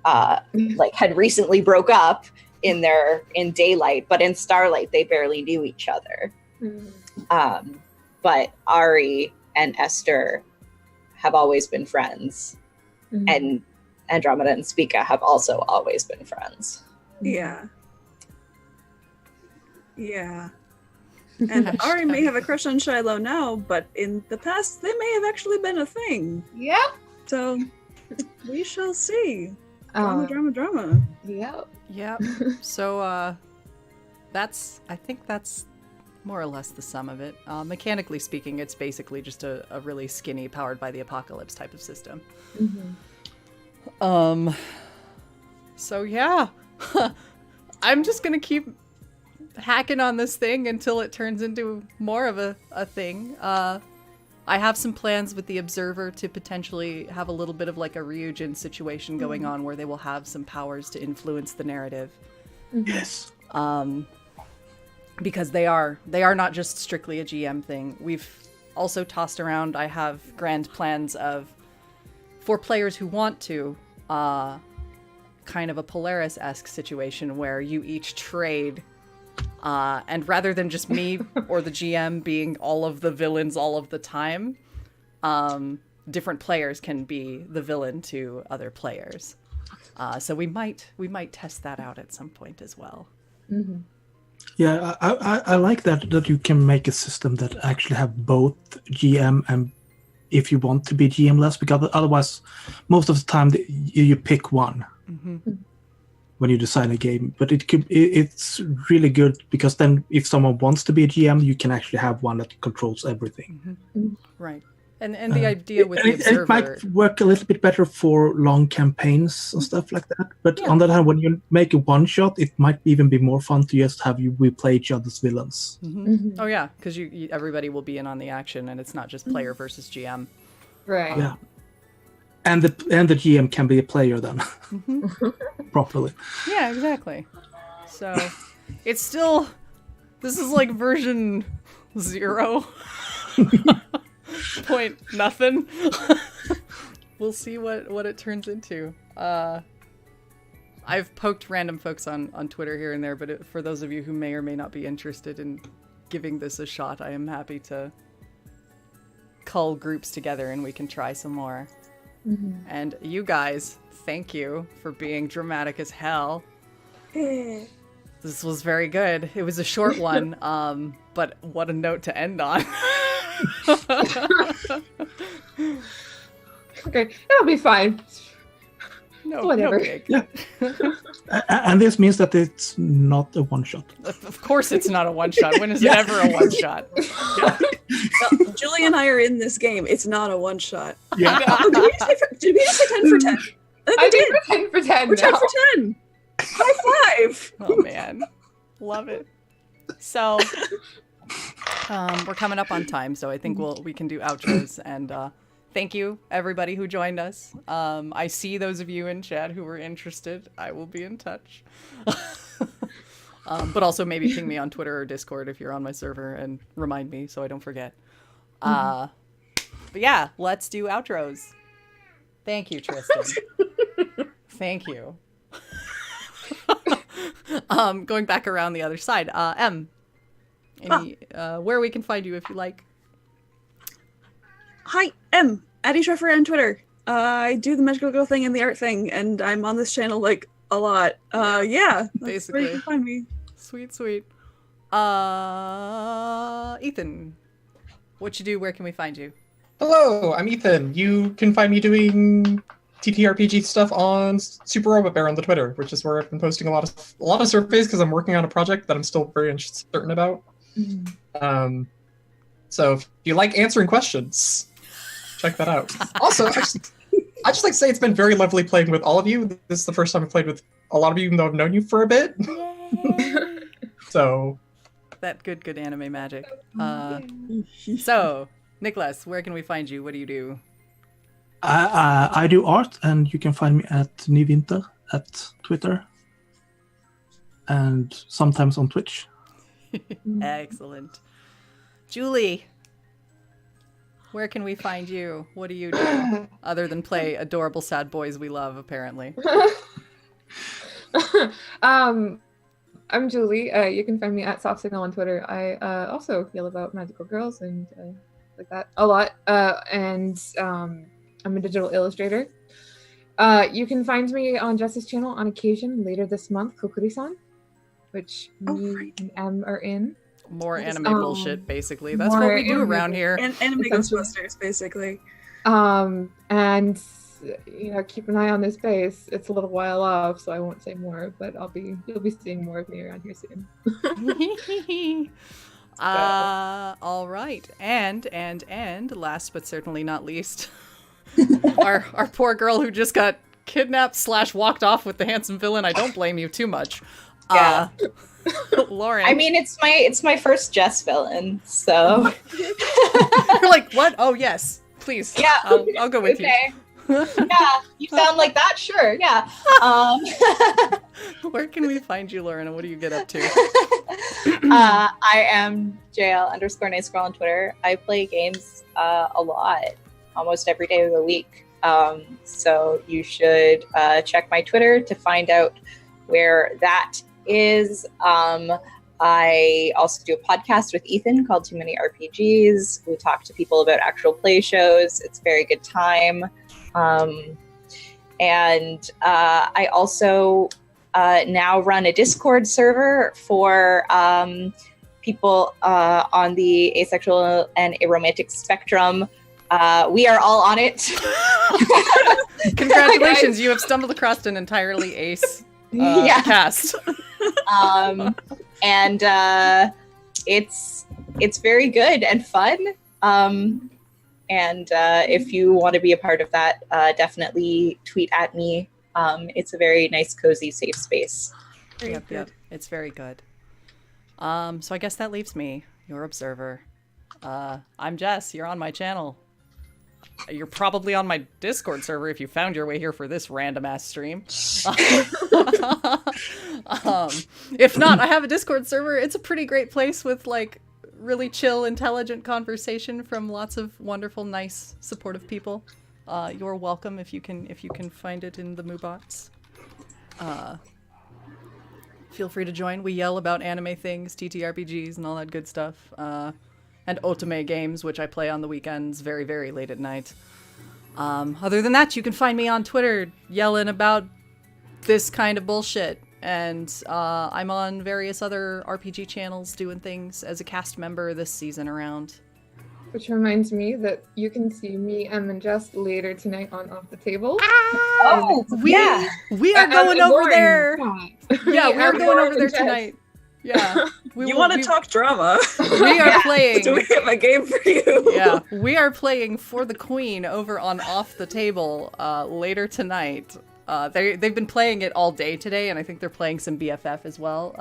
like had recently broke up in Daylight, but in Starlight they barely knew each other. But Ari and Esther have always been friends, and Andromeda and Spica have also always been friends. Yeah. And Ari may have a crush on Shiloh now, but in the past they may have actually been a thing. Yeah. So we shall see. Drama. Yeah. Yeah. So I think that's more or less the sum of it. Mechanically speaking, it's basically just a really skinny, powered by the apocalypse type of system. So yeah, I'm just gonna keep hacking on this thing until it turns into more of a thing. I have some plans with the Observer to potentially have a little bit of like a Ryujin situation going on where they will have some powers to influence the narrative. Yes. Because they are not just strictly a GM thing. We've also tossed around, I have grand plans for players who want to, kind of a Polaris-esque situation where you each trade, and rather than just me or the GM being all of the villains all of the time, different players can be the villain to other players. So we might test that out at some point as well. Yeah, I like that you can make a system that actually have both GM and if you want to be GM-less, because otherwise, most of the time you pick one when you design a game. But it's really good because then if someone wants to be a GM, you can actually have one that controls everything. Right. And the idea with the Observer... It might work a little bit better for long campaigns and stuff like that. But on the other hand, when you make a one-shot, it might even be more fun to just have we play each other's villains. Oh yeah, because everybody will be in on the action, and it's not just player versus GM. Right. Yeah. And the GM can be a player then, properly. Yeah, exactly. So it's still... This is like version 0. Point nothing. We'll see what it turns into. I've poked random folks on Twitter here and there, but for those of you who may or may not be interested in giving this a shot, I am happy to cull groups together and we can try some more. And you guys, thank you for being dramatic as hell. This was very good. It was a short one, but what a note to end on. Okay, that'll be fine. No, Whatever. No big. Yeah. And this means that it's not a one-shot. Of course it's not a one-shot. When is it ever a one-shot? Well, Julie and I are in this game. It's not a one-shot. Yeah. Did we just say 10 for 10? I did. We're 10 for 10 We're now. 10 for 10. High five. Oh man, love it. So we're coming up on time, so I think we can do outros. And thank you everybody who joined us. I see those of you in chat who were interested. I will be in touch. But also maybe ping me on Twitter or Discord if you're on my server and remind me so I don't forget. But yeah, let's do outros. Thank you, Tristan. Thank you. Going back around the other side, M, where we can find you if you like. Hi, M. Addie Shreffer on Twitter. I do the magical girl thing and the art thing, and I'm on this channel like a lot. Yeah, that's where Basically. you can find me. Sweet. Ethan, what you do? Where can we find you? Hello, I'm Ethan. You can find me doing TTRPG stuff on Super Robot Bear on the Twitter, which is where I've been posting a lot of surveys because I'm working on a project that I'm still very uncertain about. So if you like answering questions, check that out. Also, I just like to say it's been very lovely playing with all of you. This is the first time I've played with a lot of you, even though I've known you for a bit. So that good anime magic. So, Nicholas, where can we find you? What do you do? I do art, and you can find me at Nivinter at Twitter, and sometimes on Twitch. Excellent. Julie, where can we find you? What do you do other than play adorable sad boys we love, apparently? I'm Julie. You can find me at Soft Signal on Twitter. I also yell about magical girls and like that a lot. And I'm a digital illustrator. You can find me on Jess's channel on occasion later this month, Kokuri-san, which me and Em are in. More anime bullshit, basically. That's what we do around here. Anime Ghostbusters, basically. And keep an eye on this space. It's a little while off, so I won't say more, but you'll be seeing more of me around here soon. All right. And last but certainly not least, our poor girl who just got kidnapped / walked off with the handsome villain. I don't blame you too much. Yeah. Lauren. I mean, it's my first Jess villain, so. You're like, what? Oh, yes. Please. Yeah. I'll go with you. Yeah, you sound like that? Sure, yeah. Where can we find you, Lauren, and what do you get up to? I am JL_NiceGirl on Twitter. I play games a lot, almost every day of the week. So you should check my Twitter to find out where that is. I also do a podcast with Ethan called Too Many RPGs. We talk to people about actual play shows. It's a very good time. And I also now run a Discord server for people on the asexual and aromantic spectrum. We are all on it. Congratulations, you have stumbled across an entirely ace cast. And it's very good and fun. And if you want to be a part of that, definitely tweet at me. It's a very nice, cozy, safe space. Yep. It's very good. So I guess that leaves me, your observer. I'm Jess. You're on my channel. You're probably on my Discord server if you found your way here for this random-ass stream. If not, I have a Discord server. It's a pretty great place with, like, really chill, intelligent conversation from lots of wonderful, nice, supportive people. You're welcome if you can find it in the Moobots. Feel free to join. We yell about anime things, TTRPGs, and all that good stuff. And otome games, which I play on the weekends very, very late at night. Other than that, you can find me on Twitter yelling about this kind of bullshit. And I'm on various other RPG channels doing things as a cast member this season around. Which reminds me that you can see me, Em, and Jess later tonight on Off the Table. We are going over there. Yeah, we're going over there tonight. Yeah. You want to talk drama? We are playing. Do we have a game for you? Yeah, we are playing For the Queen over on Off the Table later tonight. They've been playing it all day today, and I think they're playing some BFF as well.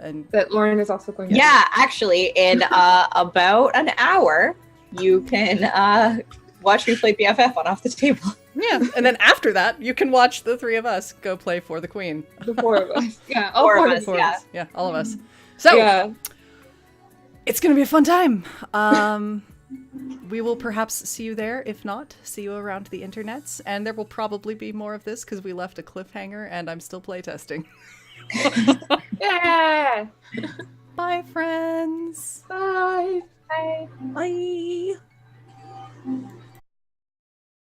And that Lauren is also going. Yeah, actually, in about an hour, you can watch me play BFF on Off the Table. Yeah, and then after that, you can watch the three of us go play For the Queen. The four of us. Yeah, all four of us. Yeah, all of us. So, it's going to be a fun time. We will perhaps see you there. If not, see you around the internets. And there will probably be more of this because we left a cliffhanger and I'm still playtesting. Yeah! Bye, friends. Bye. Bye. Bye.